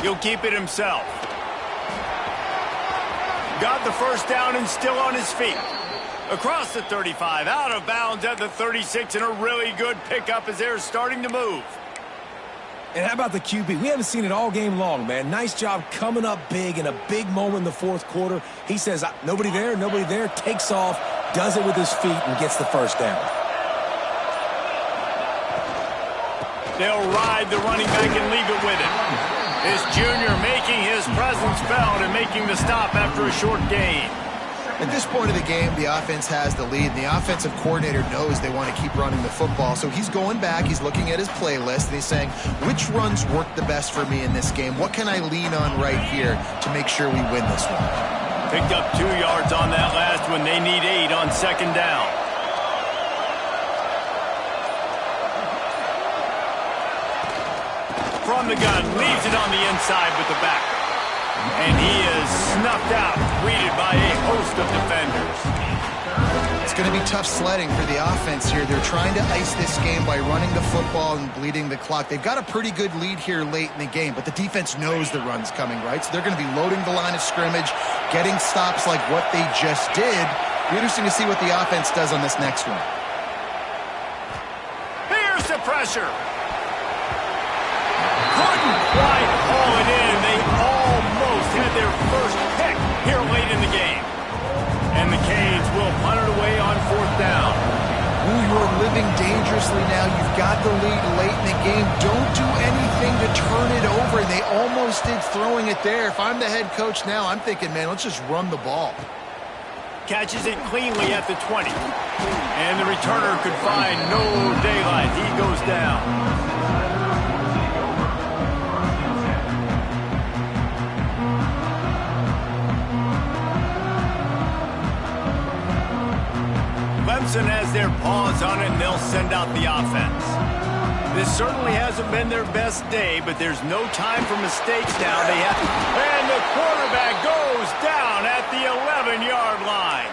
He'll keep it himself. Got the first down and still on his feet. Across the 35, out of bounds at the 36, and a really good pickup as they're starting to move.
And how about the QB? We haven't seen it all game long, man. Nice job coming up big in a big moment in the fourth quarter. He says, nobody there, takes off, does it with his feet, and gets the first down.
They'll ride the running back and leave it with him. This junior making his presence felt and making the stop after a short gain.
At this point of the game, the offense has the lead. The offensive coordinator knows they want to keep running the football. So he's going back, he's looking at his playlist, and he's saying, which runs work the best for me in this game? What can I lean on right here to make sure we win this one?
Picked up 2 yards on that last one. They need 8 on second down. From the gun, leaves it on the inside with the back. And he is snuffed out, greeted by a host of defenders.
It's going to be tough sledding for the offense here. They're trying to ice this game by running the football and bleeding the clock. They've got a pretty good lead here late in the game, but the defense knows the run's coming, right? So they're going to be loading the line of scrimmage, getting stops like what they just did. It'll be interesting to see what the offense does on this next one.
Here's the pressure. Couldn't quite haul it in. They almost had their first pick here late in the game. And the Canes will punt it away on fourth down.
Ooh, you're living dangerously now. You've got the lead late in the game. Don't do anything to turn it over. They almost did throwing it there. If I'm the head coach now, I'm thinking, man, let's just run the ball.
Catches it cleanly at the 20. And the returner could find no daylight. He goes down. Clemson has their paws on it, and they'll send out the offense. This certainly hasn't been their best day, but there's no time for mistakes now. And the quarterback goes down at the 11-yard line.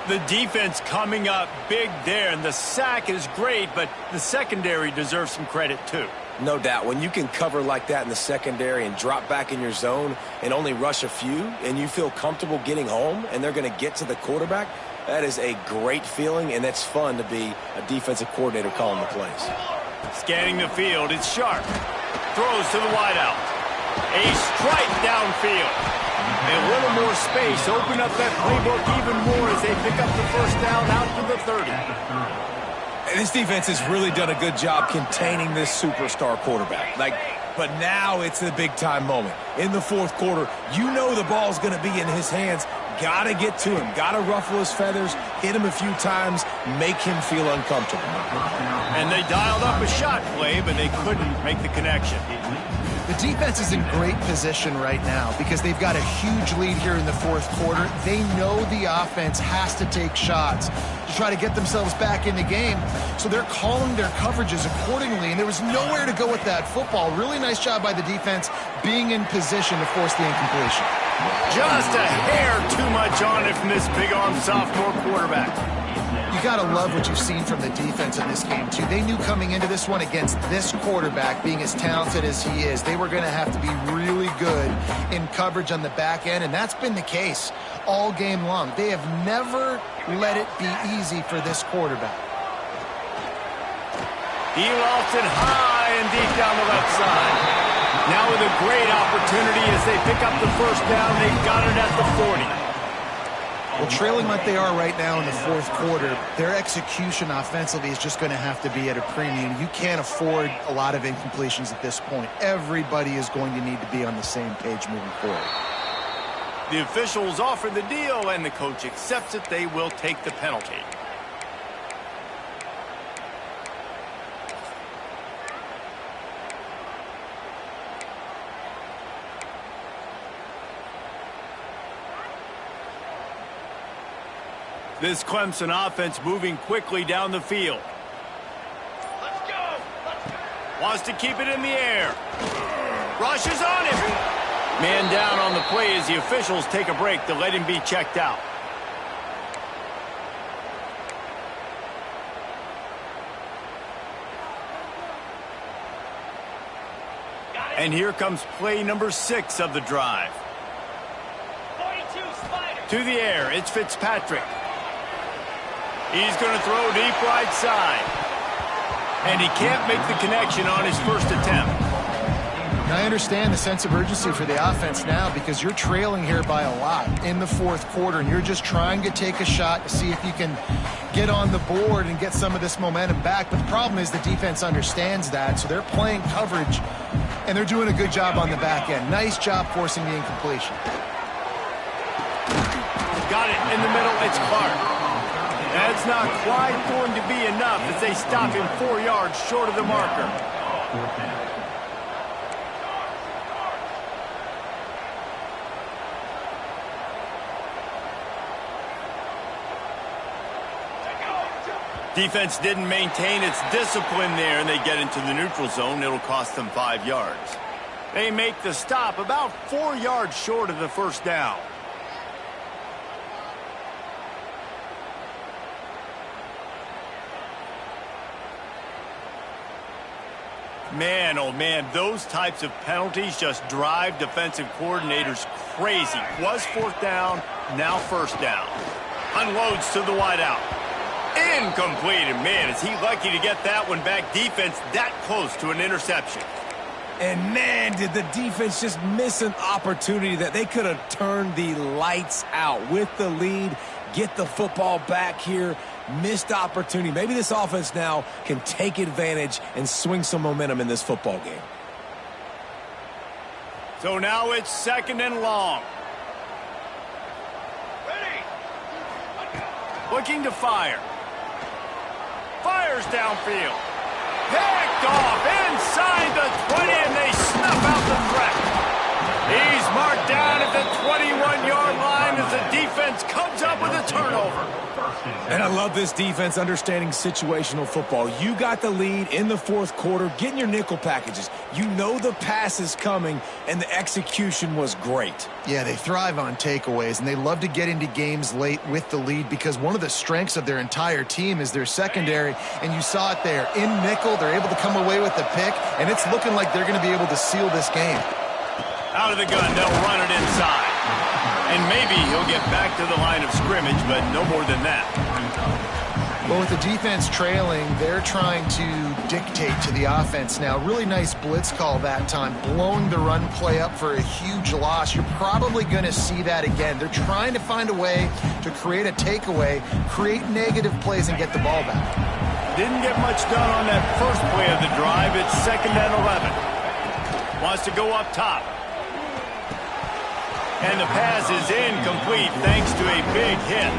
The defense coming up big there, and the sack is great, but the secondary deserves some credit too.
No doubt. When you can cover like that in the secondary and drop back in your zone and only rush a few, and you feel comfortable getting home, and they're going to get to the quarterback, that is a great feeling, and it's fun to be a defensive coordinator calling the plays.
Scanning the field, it's Sharp. Throws to the wideout. A strike downfield. A little more space. Open up that playbook even more as they pick up the first down out to the 30.
And this defense has really done a good job containing this superstar quarterback. But now it's the big-time moment. In the fourth quarter, you know the ball's going to be in his hands. Got to get to him. Got to ruffle his feathers, hit him a few times, make him feel uncomfortable.
And they dialed up a shot play, but they couldn't make the connection.
The defense is in great position right now because they've got a huge lead here in the fourth quarter. They know the offense has to take shots to try to get themselves back in the game. So they're calling their coverages accordingly, and there was nowhere to go with that football. Really nice job by the defense being in position to force the incompletion.
Just a hair too much on it from this big-arm sophomore quarterback.
You got to love what you've seen from the defense in this game, too. They knew coming into this one against this quarterback, being as talented as he is, they were going to have to be really good in coverage on the back end, and that's been the case all game long. They have never let it be easy for this quarterback.
He lofts it high and deep down the left side. Now with a great opportunity as they pick up the first down. They've got it at the 40.
Well, trailing like they are right now in the fourth quarter, their execution offensively is just going to have to be at a premium. You can't afford a lot of incompletions at this point. Everybody is going to need to be on the same page moving forward.
The officials offer the deal, and the coach accepts it. They will take the penalty. This Clemson offense moving quickly down the field. Let's go. Wants to keep it in the air. Rushes on him. Man down on the play as the officials take a break to let him be checked out. And here comes play number 6 of the drive.
42 Spider.
To the air, it's Fitzpatrick. He's going to throw deep right side. And he can't make the connection on his first attempt.
Now, I understand the sense of urgency for the offense now because you're trailing here by a lot in the fourth quarter, and you're just trying to take a shot to see if you can get on the board and get some of this momentum back. But the problem is the defense understands that, so they're playing coverage, and they're doing a good job on the back end. Nice job forcing the incompletion.
Got it in the middle. It's Clark. That's not quite going to be enough as they stop him 4 yards short of the marker. Defense didn't maintain its discipline there, and they get into the neutral zone. It'll cost them 5 yards. They make the stop about 4 yards short of the first down. Man, oh man, those types of penalties just drive defensive coordinators crazy. Was fourth down, now first down. Unloads to the wideout. Incomplete, and man, is he lucky to get that one back. Defense that close to an interception.
And man, did the defense just miss an opportunity that they could have turned the lights out with the lead, get the football back here. Missed opportunity. Maybe this offense now can take advantage and swing some momentum in this football game.
So now it's second and long. Ready. Looking to fire. Fires downfield. Picked off inside the 20, and they snuff out the threat. He's marked down at the 21-yard line as the defense comes up with a turnover.
And I love this defense understanding situational football. You got the lead in the fourth quarter, getting your nickel packages. You know the pass is coming, and the execution was great.
Yeah, they thrive on takeaways, and they love to get into games late with the lead because one of the strengths of their entire team is their secondary, and you saw it there. In nickel, they're able to come away with the pick, and it's looking like they're going to be able to seal this game.
Out of the gun, they'll run it inside. And maybe he'll get back to the line of scrimmage, but no more than that.
Well, with the defense trailing, they're trying to dictate to the offense now. Really nice blitz call that time, blowing the run play up for a huge loss. You're probably going to see that again. They're trying to find a way to create a takeaway, create negative plays, and get the ball back.
Didn't get much done on that first play of the drive. It's second and 11. Wants to go up top. And the pass is incomplete thanks to a big hit.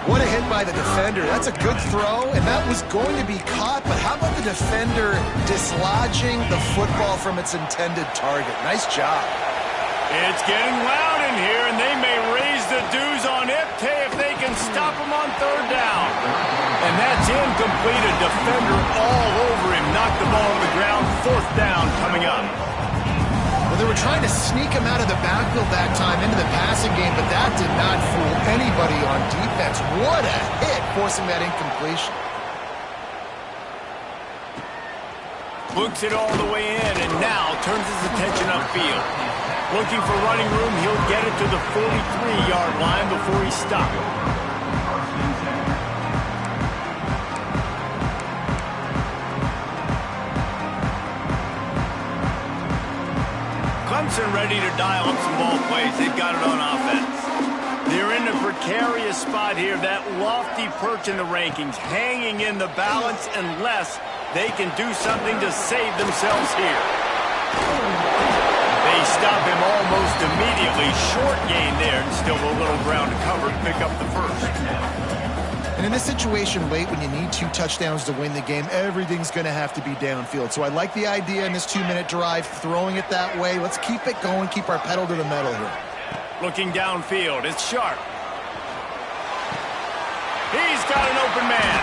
What a hit by the defender. That's a good throw, and that was going to be caught, but how about the defender dislodging the football from its intended target? Nice job.
It's getting loud in here, and they may raise the dues on Iptay if they can stop him on third down. And that's incomplete. A defender all over him. Knocked the ball on the ground. Fourth down coming up.
Well, they were trying to sneak him out of the backfield that time into the passing game, but that did not fool anybody on defense. What a hit, forcing that incompletion.
Books it all the way in, and now turns his attention upfield. Looking for running room, he'll get it to the 43-yard line before he stops. Clemson ready to dial up some ball plays. They've got it on offense. They're in a precarious spot here. That lofty perch in the rankings, hanging in the balance unless they can do something to save themselves here. They stop him almost immediately. Short gain there, and still a little ground to cover to pick up the first.
And in this situation late when you need 2 touchdowns to win the game, everything's going to have to be downfield. So I like the idea in this 2-minute drive, throwing it that way. Let's keep it going, keep our pedal to the metal here.
Looking downfield, it's Sharp. He's got an open man.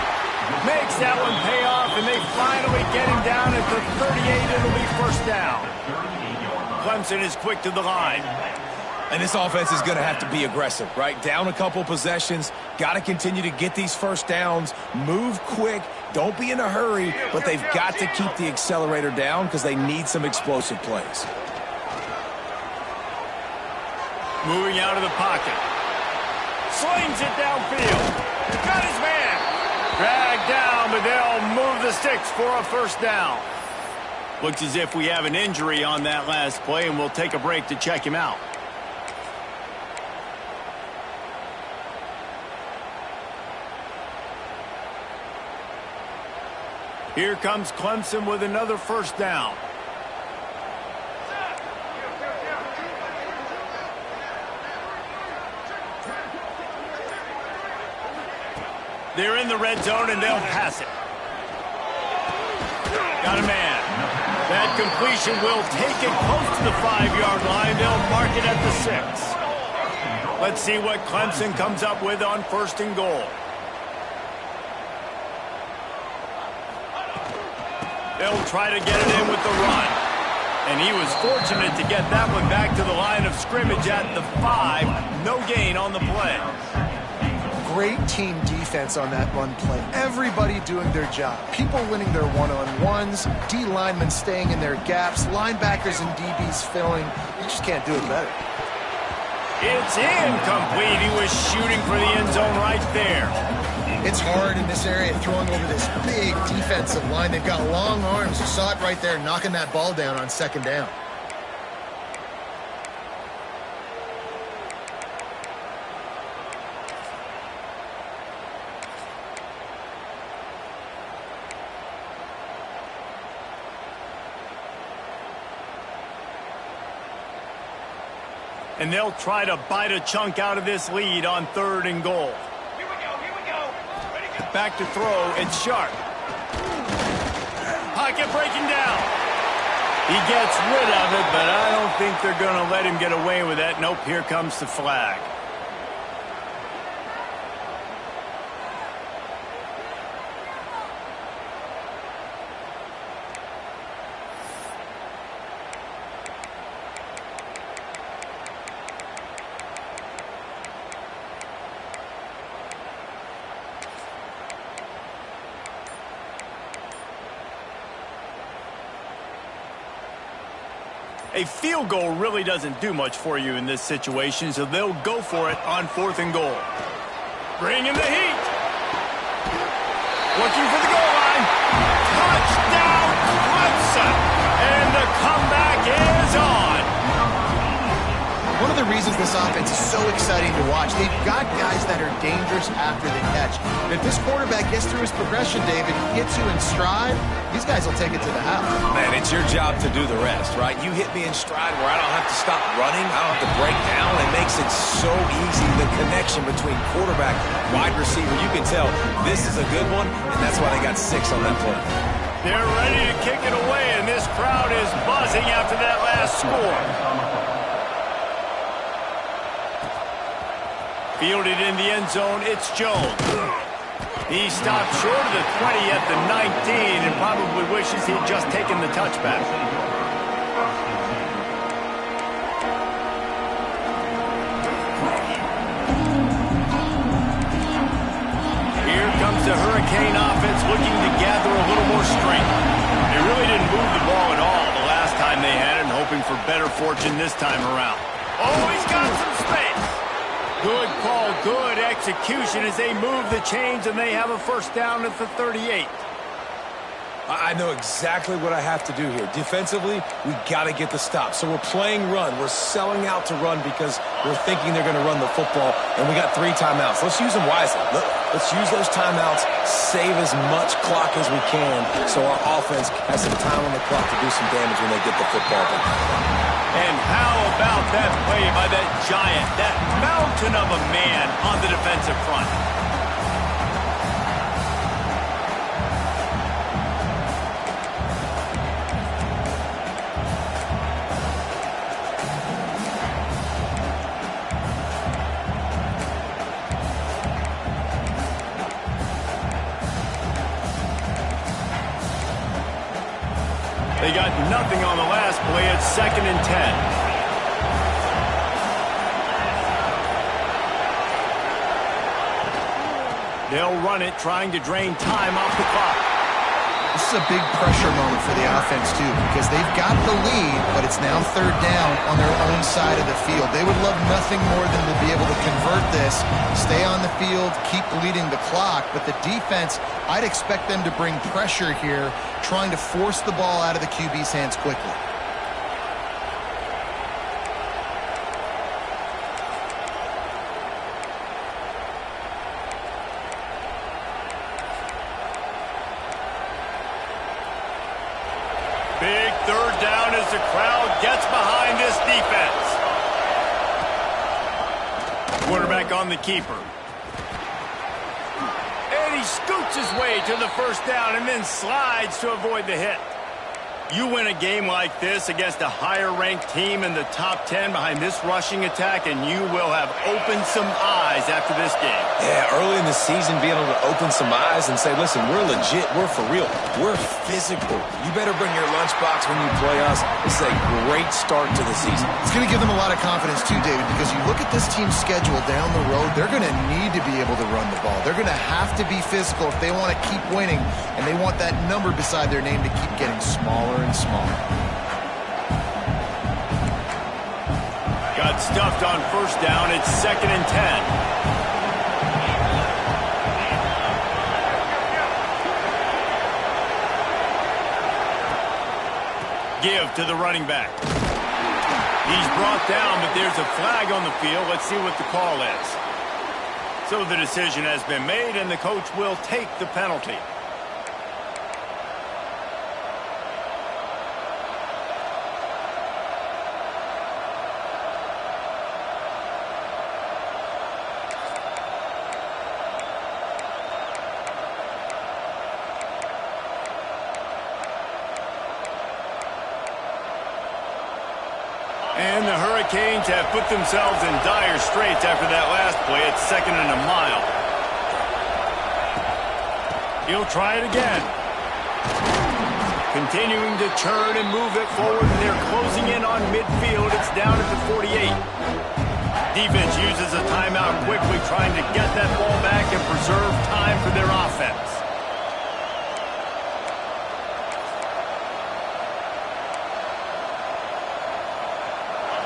Makes that one pay off, and they finally get him down at the 38. It'll be first down. Clemson is quick to the line.
And this offense is going to have to be aggressive, right? Down a couple possessions. Got to continue to get these first downs. Move quick. Don't be in a hurry, but they've got to keep the accelerator down because they need some explosive plays.
Moving out of the pocket. Slings it downfield. Got his man. Dragged down, but they'll move the sticks for a first down. Looks as if we have an injury on that last play, and we'll take a break to check him out. Here comes Clemson with another first down. They're in the red zone, and they'll pass it. Got a man. That completion will take it close to the 5-yard line. They'll mark it at the 6. Let's see what Clemson comes up with on first and goal. They'll try to get it in with the run. And he was fortunate to get that one back to the line of scrimmage at the 5. No gain on the play.
Great team defense on that run play. Everybody doing their job. People winning their one-on-ones. D linemen staying in their gaps. Linebackers and DBs filling. You just can't do it better.
It's incomplete. He was shooting for the end zone right there.
It's hard in this area throwing over this big defensive line. They've got long arms. You saw it right there, knocking that ball down on second down.
And they'll try to bite a chunk out of this lead on third and goal. Here we go. Ready, go. Back to throw, it's Sharp. Pocket breaking down. He gets rid of it, but I don't think they're going to let him get away with that. Nope, here comes the flag. A field goal really doesn't do much for you in this situation, so they'll go for it on fourth and goal. Bringing the heat. Looking for the goal line. Touchdown, Clemson. And the comeback is on.
One of the reasons this offense is so exciting to watch, they've got guys that are dangerous after the catch. And if this quarterback gets through his progression, David, hits you in stride, these guys will take it to the house.
Man, it's your job to do the rest, right? You hit me in stride where I don't have to stop running. I don't have to break down. It makes it so easy, the connection between quarterback, wide receiver. You can tell this is a good one, and that's why they got 6 on that play.
They're ready to kick it away, and this crowd is buzzing after that last score. Fielded in the end zone, it's Jones. He stopped short of the 20 at the 19 and probably wishes he'd just taken the touchback. Here comes the Hurricane offense looking to gather a little more strength. They really didn't move the ball at all the last time they had it, and hoping for better fortune this time around. Oh, he's got some space. Good call, good execution as they move the chains, and they have a first down at the 38.
I know exactly what I have to do here. Defensively, we got to get the stop. So we're playing run. We're selling out to run because we're thinking they're going to run the football, and we got 3 timeouts. Let's use them wisely. Let's use those timeouts, save as much clock as we can so our offense has some time on the clock to do some damage when they get the football back.
And how about that play by that giant, that mountain of a man on the defensive front? They got nothing on the last play. It's 2nd and 10. They'll run it, trying to drain time off the clock.
This is a big pressure moment for the offense, too, because they've got the lead, but it's now 3rd down on their own side of the field. They would love nothing more than to be able to convert this, stay on the field, keep bleeding the clock, but the defense, I'd expect them to bring pressure here, trying to force the ball out of the QB's hands quickly.
Big 3rd down as the crowd gets behind this defense. Quarterback on the keeper. And he scoots his way to the 1st down and then slides to avoid the hit. You win a game like this against a higher-ranked team in the top 10 behind this rushing attack, and you will have opened some eyes after this game.
Yeah, early in the season, being able to open some eyes and say, listen, we're legit, we're for real, we're physical. You better bring your lunchbox when you play us. This is a great start to the season.
It's going to give them a lot of confidence, too, David, because you look at this team's schedule down the road, they're going to need to be able to run the ball. They're going to have to be physical if they want to keep winning, and they want that number beside their name to keep getting smaller and smaller.
Got stuffed on 1st down. It's 2nd and 10. Give to the running back. He's brought down, but there's a flag on the field. Let's see what the call is. So the decision has been made, and the coach will take the penalty. And the Hurricanes have put themselves in dire straits after that last play. It's 2nd and a mile. He'll try it again. Continuing to turn and move it forward, and they're closing in on midfield. It's down at the 48. Defense uses a timeout quickly, trying to get that ball back and preserve time for their offense.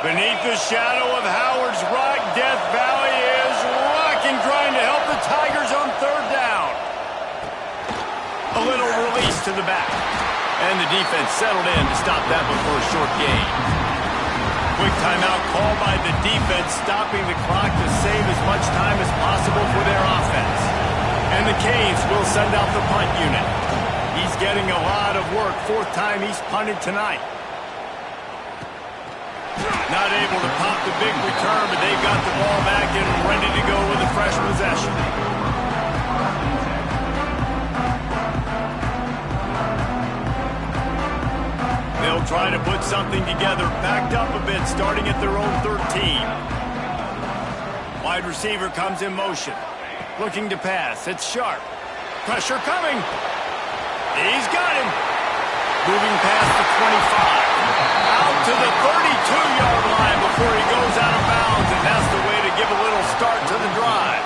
Beneath the shadow of Howard's Rock, Death Valley is rocking, trying to help the Tigers on 3rd down. A little release to the back. And the defense settled in to stop that one for a short gain. Quick timeout call by the defense, stopping the clock to save as much time as possible for their offense. And the Canes will send out the punt unit. He's getting a lot of work. 4th time he's punted tonight. Not able to pop the big return, but they've got the ball back and ready to go with a fresh possession. They'll try to put something together, backed up a bit, starting at their own 13. Wide receiver comes in motion. Looking to pass. It's Sharp. Pressure coming. He's got him. Moving past the 25. Out to the 32-yard line before he goes out of bounds, and that's the way to give a little start to the drive.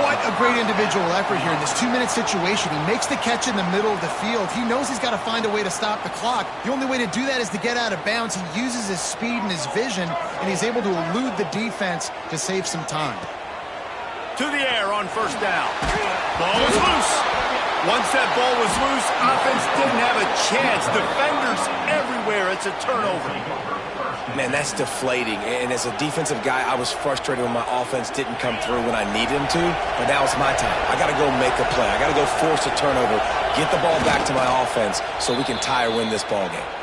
What a great individual effort here in this 2-minute situation. He makes the catch in the middle of the field. He knows he's got to find a way to stop the clock. The only way to do that is to get out of bounds. He uses his speed and his vision, and he's able to elude the defense to save some time.
To the air on 1st down. Ball is loose. Once that ball was loose, offense didn't have a chance. Defenders everywhere. It's a turnover.
Man, that's deflating. And as a defensive guy, I was frustrated when my offense didn't come through when I needed him to. But now it's my time. I got to go make a play. I got to go force a turnover, get the ball back to my offense so we can tie or win this ball game.